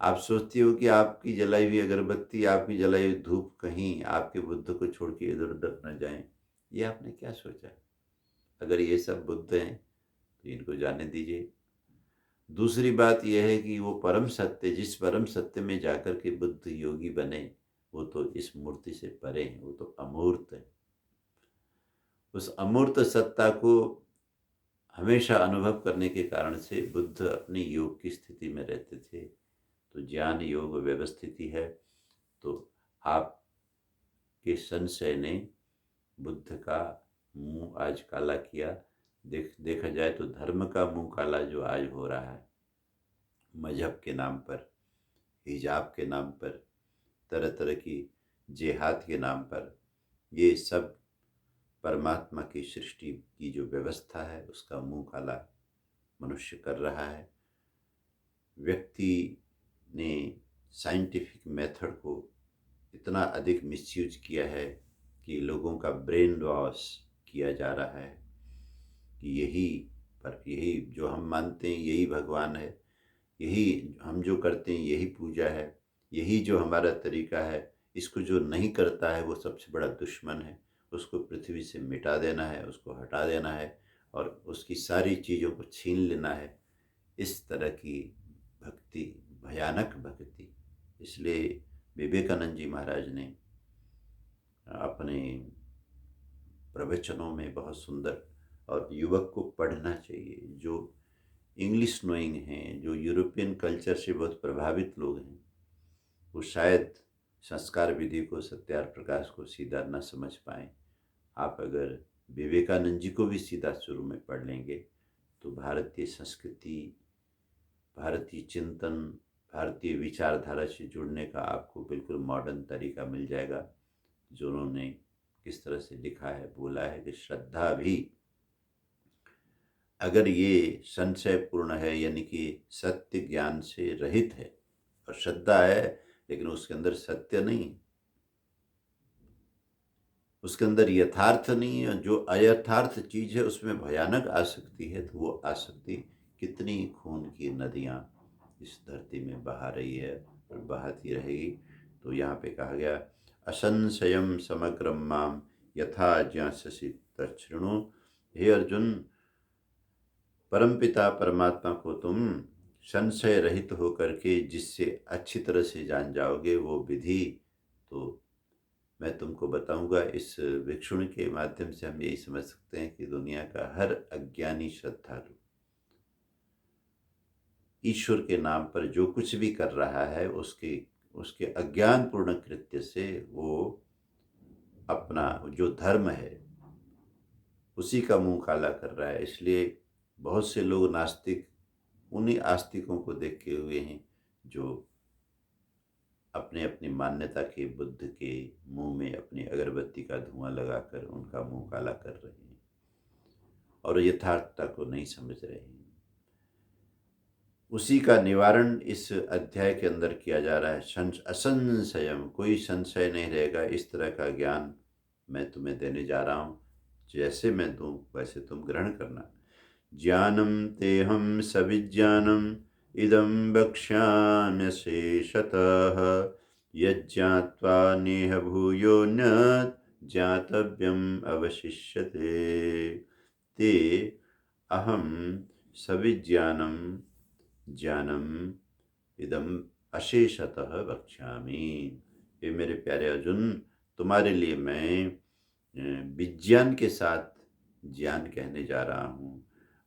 आप सोचती हो कि आपकी जलाई हुई अगरबत्ती, आपकी जलाई हुई धूप कहीं आपके बुद्ध को छोड़ के इधर उधर न जाए। ये आपने क्या सोचा? अगर ये सब बुद्ध हैं तो इनको जाने दीजिए। दूसरी बात यह है कि वो परम सत्य, जिस परम सत्य में जाकर के बुद्ध योगी बने, वो तो इस मूर्ति से परे हैं, वो तो अमूर्त है। उस अमूर्त सत्ता को हमेशा अनुभव करने के कारण से बुद्ध अपनी योग की स्थिति में रहते थे। तो ज्ञान योग व्यवस्थिति है। तो आप के संशय ने बुद्ध का मुंह आज काला किया। देखा जाए तो धर्म का मुंह काला जो आज हो रहा है, मजहब के नाम पर, हिजाब के नाम पर, तरह तरह की जिहाद के नाम पर, ये सब परमात्मा की सृष्टि की जो व्यवस्था है उसका मुंह काला मनुष्य कर रहा है। व्यक्ति ने साइंटिफिक मेथड को इतना अधिक मिसयूज किया है कि लोगों का ब्रेन वॉश किया जा रहा है कि यही जो हम मानते हैं यही भगवान है, यही हम जो करते हैं यही पूजा है, यही जो हमारा तरीका है, इसको जो नहीं करता है वो सबसे बड़ा दुश्मन है, उसको पृथ्वी से मिटा देना है, उसको हटा देना है और उसकी सारी चीज़ों को छीन लेना है। इस तरह की भक्ति, भयानक भक्ति। इसलिए विवेकानंद जी महाराज ने अपने प्रवचनों में बहुत सुंदर, और युवक को पढ़ना चाहिए, जो इंग्लिश नोइंग हैं, जो यूरोपियन कल्चर से बहुत प्रभावित लोग हैं, वो शायद संस्कार विधि को, सत्यार प्रकाश को सीधा न समझ पाएँ। आप अगर विवेकानंद जी को भी सीधा शुरू में पढ़ लेंगे तो भारतीय संस्कृति, भारतीय चिंतन, भारतीय विचारधारा से जुड़ने का आपको बिल्कुल मॉडर्न तरीका मिल जाएगा। जो उन्होंने किस तरह से लिखा है, बोला है कि श्रद्धा भी अगर ये संशयपूर्ण है, यानी कि सत्य ज्ञान से रहित है, और श्रद्धा है लेकिन उसके अंदर सत्य नहीं, उसके अंदर यथार्थ नहीं है, जो अयथार्थ चीज़ है उसमें भयानक आसक्ति है, तो वो आसक्ति कितनी खून की नदियाँ इस धरती में बहा रही है और बहाती रहेगी। तो यहाँ पे कहा गया, असंशयम समग्रम माम यथा ज्ञास्यसि तच्छृणु। हे अर्जुन, परमपिता परमात्मा को तुम संशय रहित होकर के जिससे अच्छी तरह से जान जाओगे, वो विधि तो मैं तुमको बताऊंगा। इस भिक्षुणी के माध्यम से हम यही समझ सकते हैं कि दुनिया का हर अज्ञानी श्रद्धालु ईश्वर के नाम पर जो कुछ भी कर रहा है, उसके अज्ञानपूर्ण कृत्य से वो अपना जो धर्म है उसी का मुंह काला कर रहा है। इसलिए बहुत से लोग नास्तिक उन्हीं आस्तिकों को देखे हुए हैं जो अपने अपनी मान्यता के बुद्ध के मुंह में अपनी अगरबत्ती का धुआं लगाकर उनका मुंह काला कर रहे हैं और यथार्थता को नहीं समझ रहे हैं। उसी का निवारण इस अध्याय के अंदर किया जा रहा है। असंशयम, कोई संशय नहीं रहेगा, इस तरह का ज्ञान मैं तुम्हें देने जा रहा हूँ। जैसे मैं दूँ वैसे तुम ग्रहण करना। ज्ञानम तेहम सविज्ञानम इदं वक्ष्याम्यशेषतः यज्ञात्वा नेह भूयो न ज्ञातव्यम अवशिष्यते। ते अहम सविज्ञानम ज्ञानम इदं अशेषतः वक्ष्यामि। ये मेरे प्यारे अर्जुन, तुम्हारे लिए मैं विज्ञान के साथ ज्ञान कहने जा रहा हूँ,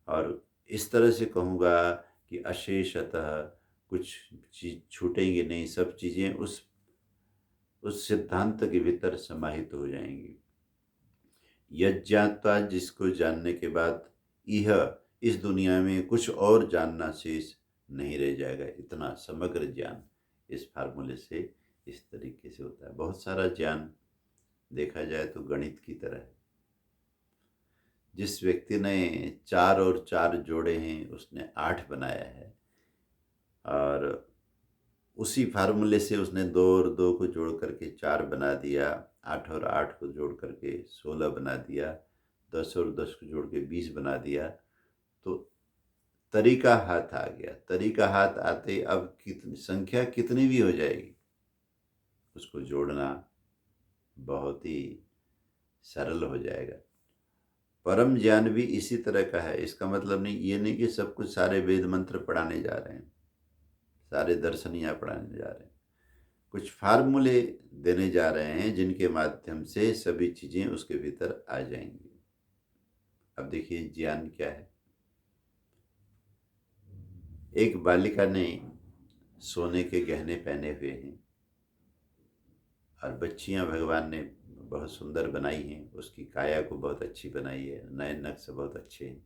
और इस तरह से कहूँगा कि अशेषतः, कुछ चीज़ छूटेंगी नहीं, सब चीज़ें उस सिद्धांत के भीतर समाहित हो जाएंगी। यज्ञात्वा, जिसको जानने के बाद यह इस दुनिया में कुछ और जानना शेष नहीं रह जाएगा। इतना समग्र ज्ञान इस फार्मूले से इस तरीके से होता है। बहुत सारा ज्ञान देखा जाए तो गणित की तरह है। जिस व्यक्ति ने 4 और 4 जोड़े हैं उसने 8 बनाया है, और उसी फार्मूले से उसने 2 और 2 को जोड़ करके 4 बना दिया, 8 और 8 को जोड़ करके 16 बना दिया, 10 और 10 को जोड़ के 20 बना दिया। तो तरीका हाथ आ गया। तरीका हाथ आते अब संख्या कितनी भी हो जाएगी, उसको जोड़ना बहुत ही सरल हो जाएगा। परम ज्ञान भी इसी तरह का है। इसका मतलब ये नहीं कि सब कुछ सारे वेद मंत्र पढ़ाने जा रहे हैं, सारे दर्शन यहाँ पढ़ाने जा रहे हैं। कुछ फार्मूले देने जा रहे हैं जिनके माध्यम से सभी चीज़ें उसके भीतर आ जाएंगी। अब देखिए ज्ञान क्या है। एक बालिका ने सोने के गहने पहने हुए हैं, और बच्चियां भगवान ने बहुत सुंदर बनाई हैं, उसकी काया को बहुत अच्छी बनाई है, नयन नक्श बहुत अच्छे हैं।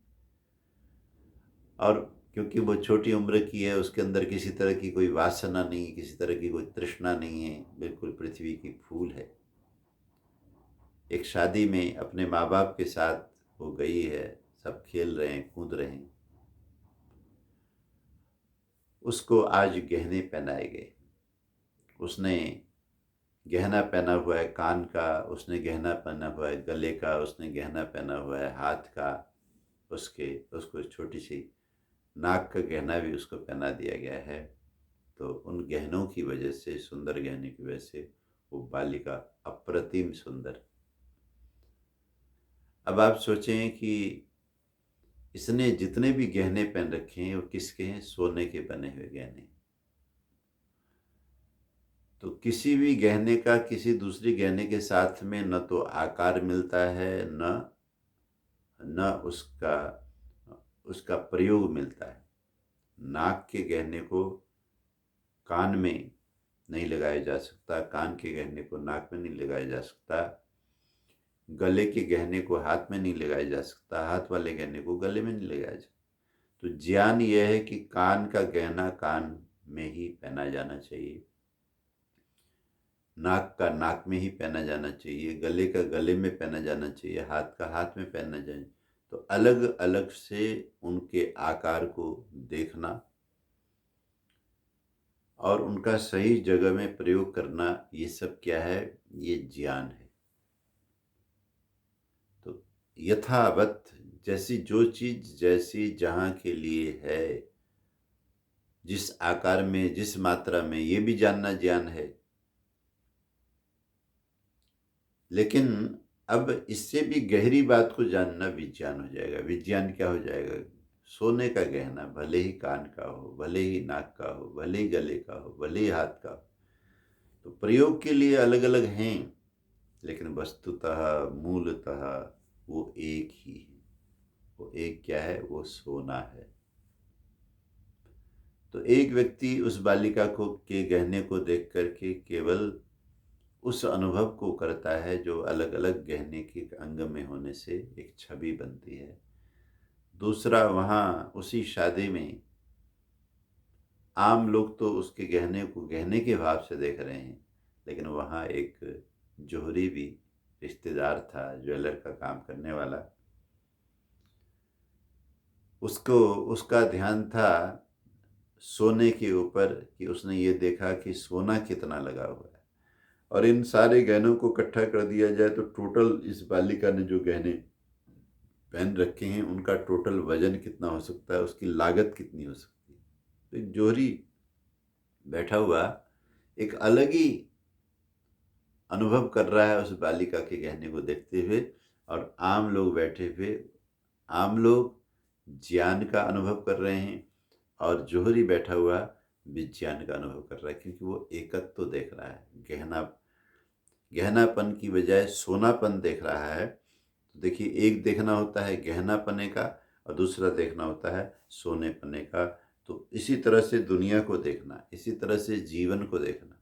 और क्योंकि वो छोटी उम्र की है, उसके अंदर किसी तरह की कोई वासना नहीं, किसी तरह की कोई तृष्णा नहीं है, बिल्कुल पृथ्वी की फूल है। एक शादी में अपने माँ बाप के साथ वो गई है, सब खेल रहे हैं, कूद रहे हैं। उसको आज गहने पहनाए गए। उसने गहना पहना हुआ है कान का, उसने गहना पहना हुआ है गले का, उसने गहना पहना हुआ है हाथ का, उसको छोटी सी नाक का गहना भी उसको पहना दिया गया है। तो उन गहनों की वजह से, सुंदर गहने की वजह से वो बालिका अप्रतिम सुंदर। अब आप सोचें कि इसने जितने भी गहने पहन रखे हैं वो किसके हैं? सोने के बने हुए गहने। तो किसी भी गहने का किसी दूसरी गहने के साथ में न तो आकार मिलता है, न उसका उसका प्रयोग मिलता है। नाक के गहने को कान में नहीं लगाया जा सकता, कान के गहने को नाक में नहीं लगाया जा सकता, गले के गहने को हाथ में नहीं लगाया जा सकता, हाथ वाले गहने को गले में नहीं लगाया जा सकता। तो ज्ञान यह है कि कान का गहना कान में ही पहना जाना चाहिए, नाक का नाक में ही पहना जाना चाहिए, गले का गले में पहना जाना चाहिए, हाथ का हाथ में पहनना चाहिए। तो अलग अलग से उनके आकार को देखना और उनका सही जगह में प्रयोग करना, ये सब क्या है? ये ज्ञान है। तो यथावत जैसी जो चीज जैसी जहाँ के लिए है, जिस आकार में, जिस मात्रा में, ये भी जानना ज्ञान है। लेकिन अब इससे भी गहरी बात को जानना विज्ञान हो जाएगा। विज्ञान क्या हो जाएगा? सोने का गहना भले ही कान का हो, भले ही नाक का हो, भले ही गले का हो, भले ही हाथ का हो, तो प्रयोग के लिए अलग अलग हैं, लेकिन वस्तुतः मूलतः वो एक ही है। वो एक क्या है? वो सोना है। तो एक व्यक्ति उस बालिका को के गहने को देख करके केवल उस अनुभव को करता है जो अलग अलग गहने के अंग में होने से एक छवि बनती है। दूसरा, वहाँ उसी शादी में आम लोग तो उसके गहने को गहने के भाव से देख रहे हैं, लेकिन वहाँ एक जोहरी भी रिश्तेदार था, ज्वेलर का काम करने वाला। उसको उसका ध्यान था सोने के ऊपर, कि उसने ये देखा कि सोना कितना लगा हुआ है। और इन सारे गहनों को इकट्ठा कर दिया जाए तो टोटल इस बालिका ने जो गहने पहन रखे हैं उनका टोटल वजन कितना हो सकता है, उसकी लागत कितनी हो सकती है। तो एक जोहरी बैठा हुआ एक अलग ही अनुभव कर रहा है उस बालिका के गहने को देखते हुए, और आम लोग बैठे हुए, आम लोग ज्ञान का अनुभव कर रहे हैं और जोहरी बैठा हुआ विज्ञान का अनुभव कर रहा है, क्योंकि वो एकत्व तो देख रहा है। गहनापन की बजाय सोनापन देख रहा है। तो देखिए, एक देखना होता है गहनापने का और दूसरा देखना होता है सोनेपने का। तो इसी तरह से दुनिया को देखना, इसी तरह से जीवन को देखना,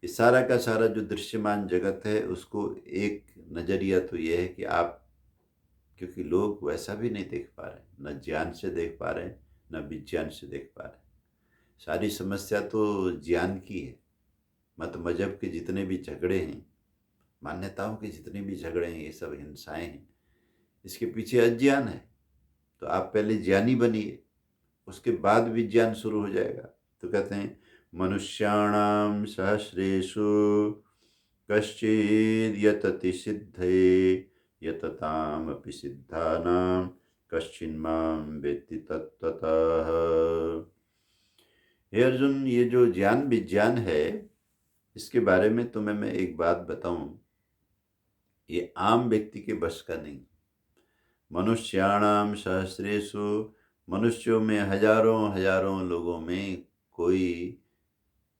ये सारा का सारा जो दृश्यमान जगत है उसको एक नज़रिया तो ये है कि आप, क्योंकि लोग वैसा भी नहीं देख पा रहे, न ज्ञान से देख पा रहे हैं, न विज्ञान से देख पा रहे हैं। सारी समस्या तो ज्ञान की है। मत मजहब के जितने भी झगड़े हैं, मान्यताओं के जितने भी झगड़े हैं, ये सब हिंसाएं हैं, इसके पीछे अज्ञान है। तो आप पहले ज्ञानी बनिए, उसके बाद विज्ञान शुरू हो जाएगा। तो कहते हैं मनुष्याणाम सहस्रेषु कश्चिद् यतति सिद्धये यततामपि सिद्धानां कश्चिन्मां वेत्ति तत्त्वतः। हे अर्जुन, ये जो ज्ञान विज्ञान है, इसके बारे में तुम्हें मैं एक बात बताऊं, ये आम व्यक्ति के बस का नहीं। मनुष्याणाम सहस्रेषु, मनुष्यों में हजारों हजारों लोगों में कोई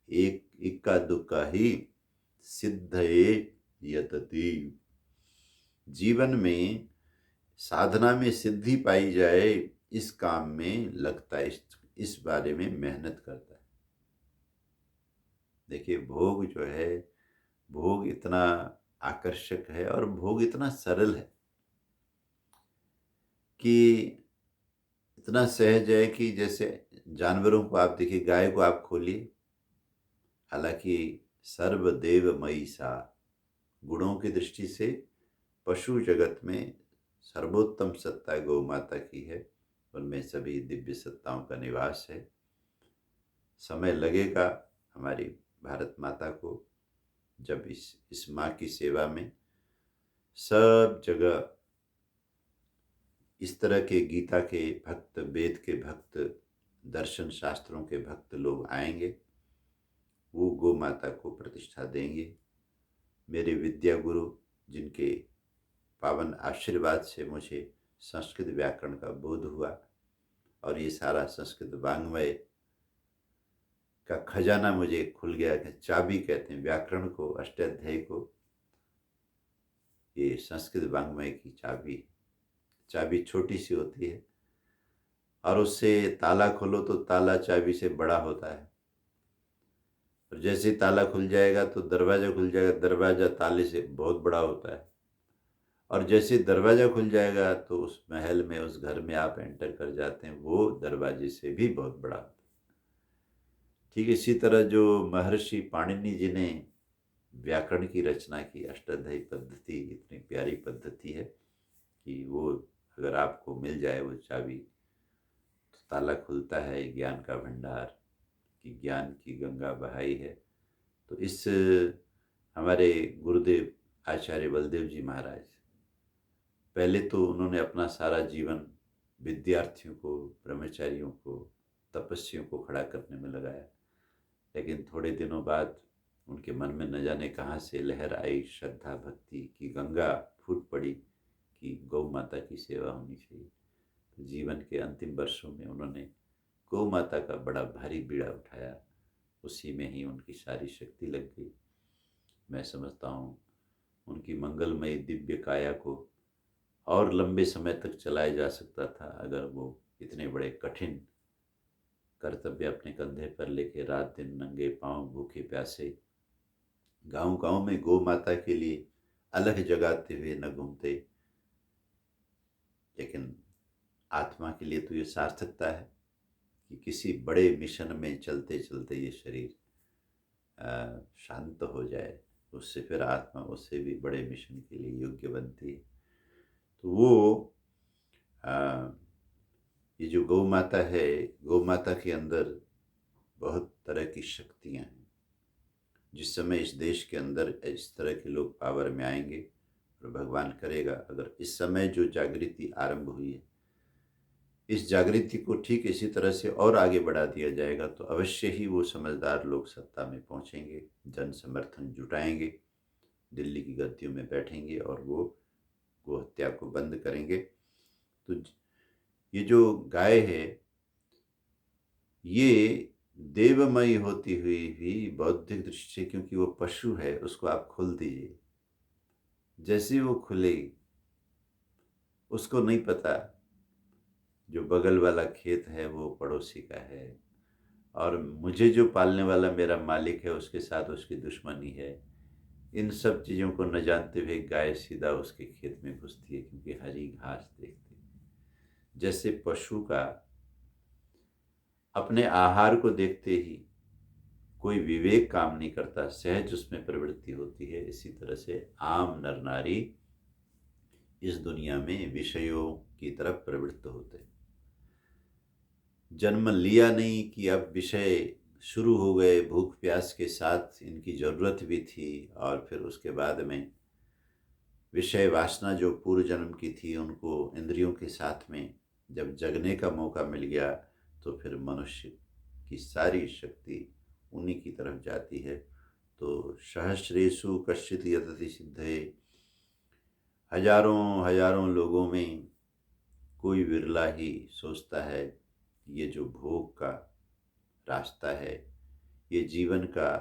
एक इक्का दुक्का ही सिद्धये यतति, जीवन में साधना में सिद्धि पाई जाए, इस काम में लगता है, इस बारे में मेहनत करता है। देखिए, भोग जो है भोग इतना आकर्षक है और भोग इतना सरल है कि इतना सहज है कि जैसे जानवरों को आप देखिए, गाय को आप खोलिए, हालांकि सर्वदेवमयी सा, गुणों की दृष्टि से पशु जगत में सर्वोत्तम सत्ता गौ माता की है। उनमें सभी दिव्य सत्ताओं का निवास है। समय लगेगा हमारी भारत माता को, जब इस माँ की सेवा में सब जगह इस तरह के गीता के भक्त, वेद के भक्त, दर्शन शास्त्रों के भक्त लोग आएंगे, वो गौ माता को प्रतिष्ठा देंगे। मेरे विद्या गुरु, जिनके पावन आशीर्वाद से मुझे संस्कृत व्याकरण का बोध हुआ और ये सारा संस्कृत वाङ्मय का खजाना मुझे खुल गया, कि चाबी कहते हैं व्याकरण को, अष्टाध्यायी को, ये संस्कृत वाङ्मय की चाबी। चाबी छोटी सी होती है और उससे ताला खोलो तो ताला चाबी से बड़ा होता है, और जैसे ही ताला खुल जाएगा तो दरवाज़ा खुल जाएगा, दरवाज़ा ताले से बहुत बड़ा होता है, और जैसे दरवाज़ा खुल जाएगा तो उस महल में, उस घर में आप एंटर कर जाते हैं, वो दरवाजे से भी बहुत बड़ा होता है। ठीक इसी तरह जो महर्षि पाणिनि जी ने व्याकरण की रचना की, अष्टाध्यायी पद्धति इतनी प्यारी पद्धति है कि वो अगर आपको मिल जाए वो चाबी, तो ताला खुलता है ज्ञान का भंडार, कि ज्ञान की गंगा बहाई है। तो इस हमारे गुरुदेव आचार्य बलदेव जी महाराज, पहले तो उन्होंने अपना सारा जीवन विद्यार्थियों को, ब्रह्मचारियों को, तपस्वियों को खड़ा करने में लगाया, लेकिन थोड़े दिनों बाद उनके मन में न जाने कहाँ से लहर आई, श्रद्धा भक्ति की गंगा फूट पड़ी कि गौ माता की सेवा होनी चाहिए। तो जीवन के अंतिम वर्षों में उन्होंने गौ माता का बड़ा भारी बीड़ा उठाया, उसी में ही उनकी सारी शक्ति लग गई। मैं समझता हूँ उनकी मंगलमयी दिव्य काया को और लंबे समय तक चलाया जा सकता था, अगर वो इतने बड़े कठिन कर्तव्य अपने कंधे पर लेके रात दिन नंगे पांव भूखे प्यासे गांव गांव में गौ माता के लिए अलग जगाते हुए न घूमते। लेकिन आत्मा के लिए तो ये सार्थकता है कि किसी बड़े मिशन में चलते चलते ये शरीर शांत हो जाए, उससे फिर आत्मा उससे भी बड़े मिशन के लिए योग्य बनती है। तो वो ये जो गौ माता है, गौ माता के अंदर बहुत तरह की शक्तियाँ हैं। जिस समय इस देश के अंदर इस तरह के लोग पावर में आएंगे, और भगवान करेगा अगर इस समय जो जागृति आरंभ हुई है, इस जागृति को ठीक इसी तरह से और आगे बढ़ा दिया जाएगा, तो अवश्य ही वो समझदार लोग सत्ता में पहुंचेंगे, जन समर्थन जुटाएंगे, दिल्ली की गद्दियों में बैठेंगे और वो गो हत्या को बंद करेंगे। तो ये जो गाय है, ये देवमयी होती हुई भी बौद्धिक दृष्टि से, क्योंकि वो पशु है, उसको आप खोल दीजिए, जैसे वो खुलेगी, उसको नहीं पता जो बगल वाला खेत है वो पड़ोसी का है, और मुझे जो पालने वाला मेरा मालिक है उसके साथ उसकी दुश्मनी है। इन सब चीज़ों को न जानते हुए गाय सीधा उसके खेत में घुसती है, क्योंकि हरी घास देखती है। जैसे पशु का अपने आहार को देखते ही कोई विवेक काम नहीं करता, सहज उसमें प्रवृत्ति होती है, इसी तरह से आम नर नारी इस दुनिया में विषयों की तरफ प्रवृत्त होते। जन्म लिया नहीं कि अब विषय शुरू हो गए, भूख प्यास के साथ इनकी ज़रूरत भी थी, और फिर उसके बाद में विषय वासना जो पूर्व जन्म की थी, उनको इंद्रियों के साथ में जब जगने का मौका मिल गया, तो फिर मनुष्य की सारी शक्ति उन्हीं की तरफ जाती है। तो सहस्रेषु कश्चित् यतति सिद्धये, हजारों हजारों लोगों में कोई विरला ही सोचता है ये जो भोग का रास्ता है, ये जीवन का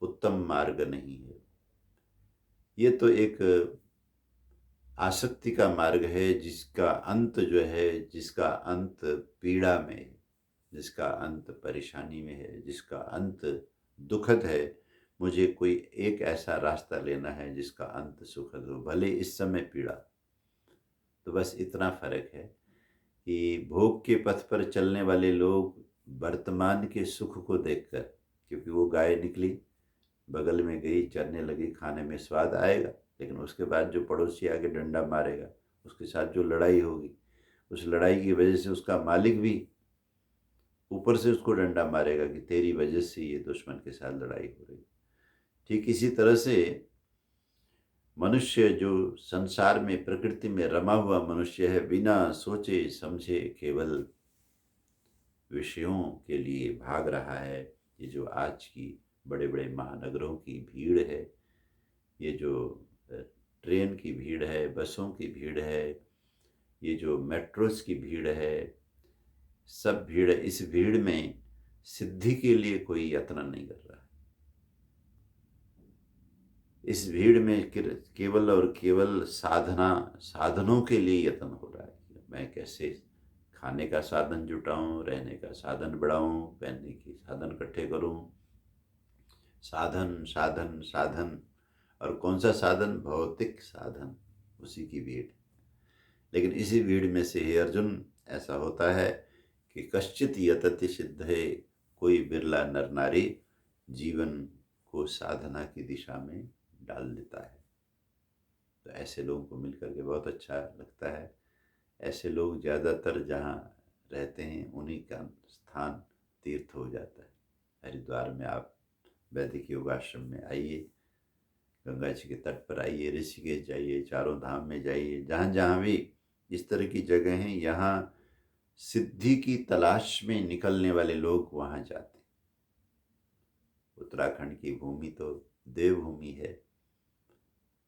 उत्तम मार्ग नहीं है। ये तो एक आसक्ति का मार्ग है, जिसका अंत जो है, जिसका अंत पीड़ा में, जिसका अंत परेशानी में है, जिसका अंत दुखद है, मुझे कोई एक ऐसा रास्ता लेना है जिसका अंत सुखद हो, भले इस समय पीड़ा। तो बस इतना फ़र्क है कि भोग के पथ पर चलने वाले लोग वर्तमान के सुख को देखकर, क्योंकि वो गाय निकली, बगल में गई, चरने लगी, खाने में स्वाद आएगा, लेकिन उसके बाद जो पड़ोसी आके डंडा मारेगा, उसके साथ जो लड़ाई होगी, उस लड़ाई की वजह से उसका मालिक भी ऊपर से उसको डंडा मारेगा कि तेरी वजह से ये दुश्मन के साथ लड़ाई हो रही। ठीक इसी तरह से मनुष्य जो संसार में, प्रकृति में रमा हुआ मनुष्य है, बिना सोचे समझे केवल विषयों के लिए भाग रहा है। ये जो आज की बड़े बड़े महानगरों की भीड़ है, ये जो ट्रेन की भीड़ है, बसों की भीड़ है, ये जो मेट्रोस की भीड़ है, सब भीड़ है। इस भीड़ में सिद्धि के लिए कोई यत्न नहीं कर रहा है। इस भीड़ में केवल और केवल साधनों के लिए यत्न हो रहा है कि मैं कैसे खाने का साधन जुटाऊं, रहने का साधन बढ़ाऊं, पहनने के साधन इकट्ठे करूं। साधन साधन साधन, और कौन सा साधन? भौतिक साधन, उसी की भीड़। लेकिन इसी भीड़ में से हे अर्जुन, ऐसा होता है कि कश्चित यतति सिद्धये, कोई बिरला नर नारी जीवन को साधना की दिशा में डाल देता है। तो ऐसे लोगों को मिलकर के बहुत अच्छा लगता है। ऐसे लोग ज़्यादातर जहाँ रहते हैं उन्हीं का स्थान तीर्थ हो जाता है। हरिद्वार में आप वैदिक योग आश्रम में आइए, गंगा जी के तट पर आइए, ऋषिकेश जाइए, चारों धाम में जाइए, जहाँ जहाँ भी इस तरह की जगह हैं, यहाँ सिद्धि की तलाश में निकलने वाले लोग वहाँ जाते हैं। उत्तराखंड की भूमि तो देवभूमि है,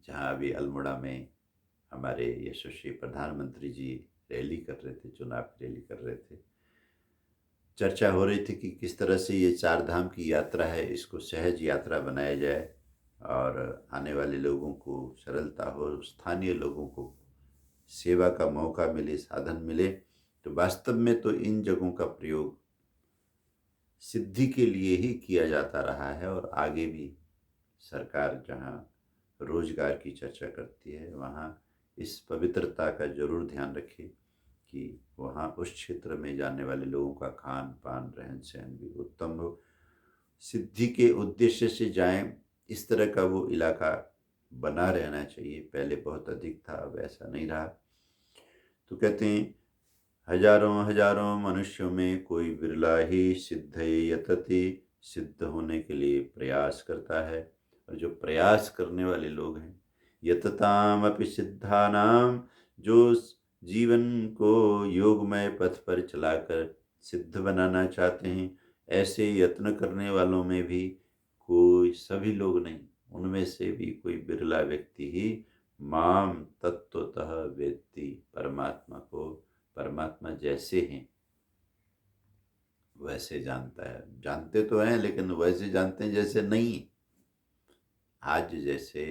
जहाँ अभी अल्मोड़ा में हमारे यशस्वी प्रधानमंत्री जी रैली कर रहे थे, चुनाव की रैली कर रहे थे। चर्चा हो रही थी कि किस तरह से ये चार धाम की यात्रा है, इसको सहज यात्रा बनाया जाए और आने वाले लोगों को सरलता हो, स्थानीय लोगों को सेवा का मौका मिले, साधन मिले। तो वास्तव में तो इन जगहों का प्रयोग सिद्धि के लिए ही किया जाता रहा है, और आगे भी सरकार जहाँ रोजगार की चर्चा करती है वहाँ इस पवित्रता का जरूर ध्यान रखे कि वहाँ उस क्षेत्र में जाने वाले लोगों का खान पान, रहन सहन भी उत्तम हो। सिद्धि के उद्देश्य से जाएं, इस तरह का वो इलाका बना रहना चाहिए। पहले बहुत अधिक था, अब ऐसा नहीं रहा। तो कहते हैं हजारों हजारों मनुष्यों में कोई बिरला ही सिद्धये यतति, सिद्ध होने के लिए प्रयास करता है। और जो प्रयास करने वाले लोग हैं, यतताम अपि सिद्धानाम, जो जीवन को योगमय पथ पर चलाकर सिद्ध बनाना चाहते हैं, ऐसे यत्न करने वालों में भी कोई, सभी लोग नहीं, उनमें से भी कोई बिरला व्यक्ति ही माम तत्वतः वेत्ति, परमात्मा को, परमात्मा जैसे हैं वैसे जानता है। जानते तो हैं लेकिन वैसे जानते हैं जैसे नहीं। आज जैसे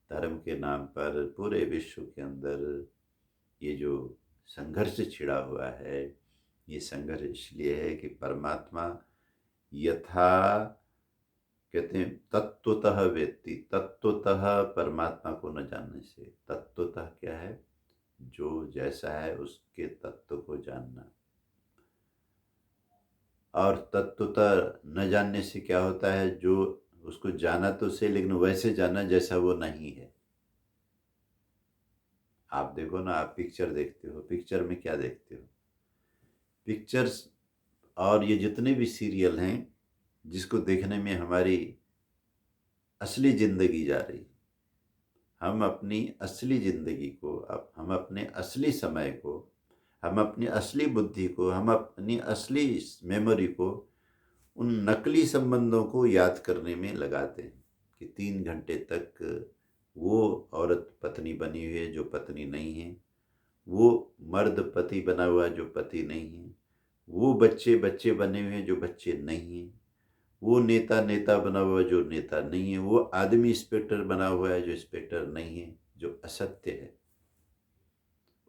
धर्म के नाम पर पूरे विश्व के अंदर ये जो संघर्ष छिड़ा हुआ है, ये संघर्ष इसलिए है कि परमात्मा यथा, कहते हैं तत्वतः वेत्ति, तत्वतः परमात्मा को न जानने से। तत्वतः क्या है? जो जैसा है उसके तत्व को जानना। और तत्वतः न जानने से क्या होता है? जो उसको जाना तो से, लेकिन वैसे जाना जैसा वो नहीं है। आप देखो ना, आप पिक्चर देखते हो, पिक्चर में क्या देखते हो? पिक्चर्स और ये जितने भी सीरियल हैं जिसको देखने में हमारी असली ज़िंदगी जा रही, हम अपनी असली ज़िंदगी को, अब हम अपने असली समय को, हम अपनी असली बुद्धि को, हम अपनी असली मेमोरी को उन नकली संबंधों को याद करने में लगाते हैं कि 3 घंटे तक वो औरत पत्नी बनी हुई है जो पत्नी नहीं है, वो मर्द पति बना हुआ जो पति नहीं है, वो बच्चे बच्चे बने हुए हैं जो बच्चे नहीं हैं, वो नेता नेता बना हुआ जो नेता नहीं है, वो आदमी इंस्पेक्टर बना हुआ है जो इंस्पेक्टर नहीं है, जो असत्य है।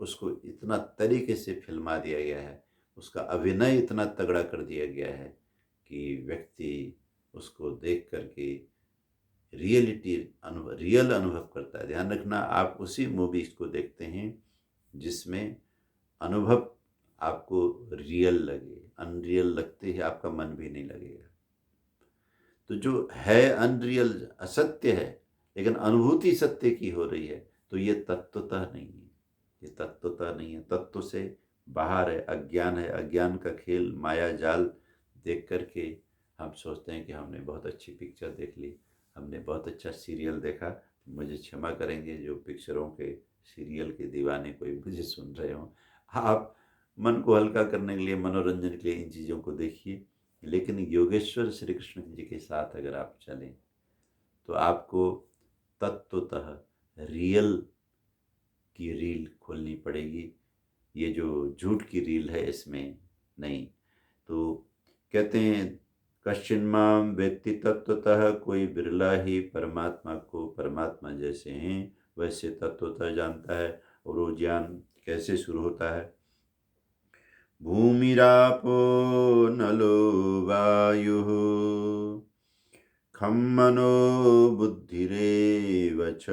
उसको इतना तरीके से फिल्मा दिया गया है, उसका अभिनय इतना तगड़ा कर दिया गया है कि व्यक्ति उसको देख करके रियल अनुभव करता है। ध्यान रखना, आप उसी मूवीज़ को देखते हैं जिसमें अनुभव आपको रियल लगे। अनरियल लगते ही आपका मन भी नहीं लगेगा। तो जो है अनरियल, असत्य है, लेकिन अनुभूति सत्य की हो रही है, तो ये तत्वतः नहीं है। ये तत्वतः नहीं है, तत्व से बाहर है, अज्ञान है। अज्ञान का खेल, माया जाल देख करके हम सोचते हैं कि हमने बहुत अच्छी पिक्चर देख ली, हमने बहुत अच्छा सीरियल देखा। मुझे क्षमा करेंगे जो पिक्चरों के, सीरियल के दीवाने कोई मुझे सुन रहे हों। आप मन को हल्का करने के लिए, मनोरंजन के लिए इन चीज़ों को देखिए, लेकिन योगेश्वर श्री कृष्ण जी के साथ अगर आप चलें तो आपको तत्वतः रियल की रील खोलनी पड़ेगी। ये जो झूठ की रील है इसमें नहीं। तो कहते हैं कश्चिन मां वेत्ति तत्वतः, कोई बिरला ही परमात्मा को परमात्मा जैसे हैं वैसे तत्वतः जानता है। और वो ज्ञान कैसे शुरू होता है? भूमिरापो नलो वायुः खं मनो बुद्धिरेव च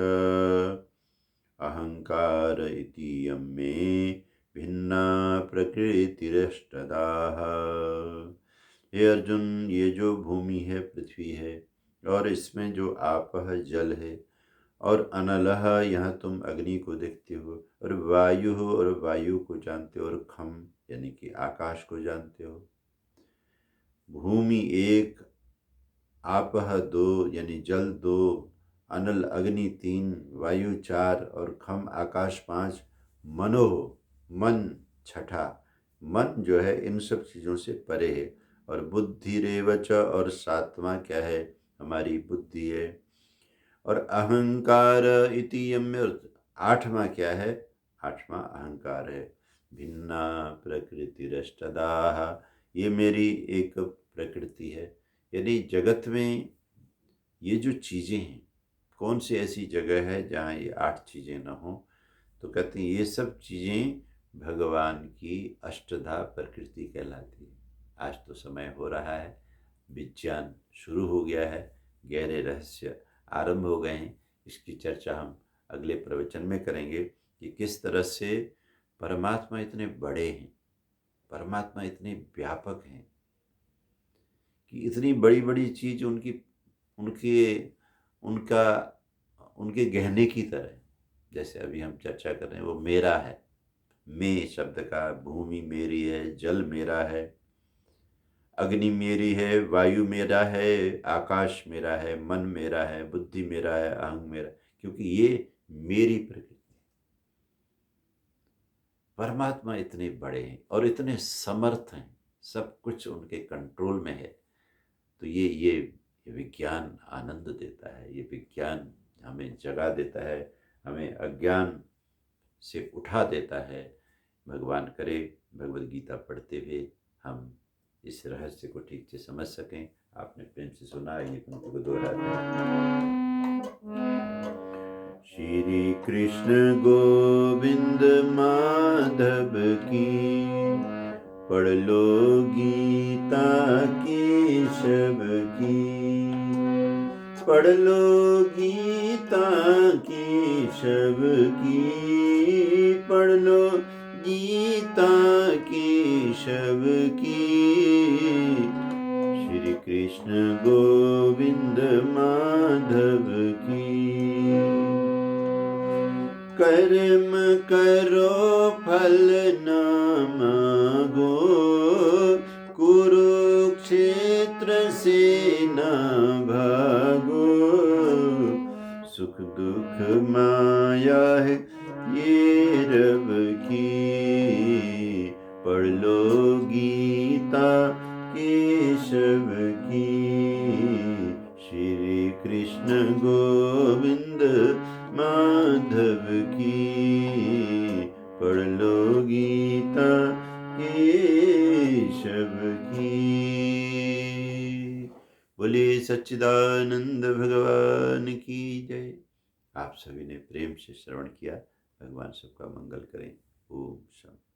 अहंकार इति यं मे भिन्ना प्रकृतिरष्टदाः। हे अर्जुन, ये जो भूमि है, पृथ्वी है, और इसमें जो आपः जल है, और अनलः यहाँ तुम अग्नि को देखते हो, और वायु हो और वायु को जानते हो, और खम यानी कि आकाश को जानते हो। भूमि एक, आपः दो यानी जल दो, अनल अग्नि तीन, वायु चार, और खम आकाश पांच, मनो मन छठा। मन जो है इन सब चीज़ों से परे है। और बुद्धि रेवच, और सातवां क्या है? हमारी बुद्धि है। और अहंकार इति यम, आठवां क्या है? आठवां अहंकार है। भिन्ना प्रकृतिरष्टदाः, ये मेरी एक प्रकृति है। यानी जगत में ये जो चीज़ें हैं, कौन सी ऐसी जगह है जहाँ ये 8 चीज़ें न हों? तो कहते हैं ये सब चीज़ें भगवान की अष्टधा प्रकृति कहलाती है। आज तो समय हो रहा है, विज्ञान शुरू हो गया है, गहरे रहस्य आरंभ हो गए हैं। इसकी चर्चा हम अगले प्रवचन में करेंगे कि किस तरह से परमात्मा इतने बड़े हैं, परमात्मा इतने व्यापक हैं कि इतनी बड़ी बड़ी चीज़ उनकी उनके उनका उनके गहने की तरह है। जैसे अभी हम चर्चा कर रहे हैं, वो मेरा है। मैं शब्द का, भूमि मेरी है, जल मेरा है, अग्नि मेरी है, वायु मेरा है, आकाश मेरा है, मन मेरा है, बुद्धि मेरा है, अहंग मेरा, क्योंकि ये मेरी प्रकृति। परमात्मा इतने बड़े हैं और इतने समर्थ हैं, सब कुछ उनके कंट्रोल में है। तो ये विज्ञान आनंद देता है, ये विज्ञान हमें जगा देता है, हमें अज्ञान से उठा देता है। भगवान करे भगवद गीता पढ़ते हुए हम इस रहस्य को ठीक से समझ सकें। आपने प्रेम से सुना, ये पंक्ति को दोहराते हैं। श्री कृष्ण गोविंद माधव की, पढ़ लो गीता केशव की, पढ़ लो गीता केशव की, पढ़ लो गीता केशव की। श्री कृष्ण गोविंद माधव की। कर्म करो फल न मांगो, कुरुक्षेत्र से न भागो, सुख दुख माया है ये रब की, पढ़ लो गीता केशव की। श्री कृष्ण गोविंद माधव की, पढ़ लो गीता केशव की। बोलिए सच्चिदानंद भगवान की जय। आप सभी ने प्रेम से श्रवण किया। भगवान सबका मंगल करें। ओम शांति।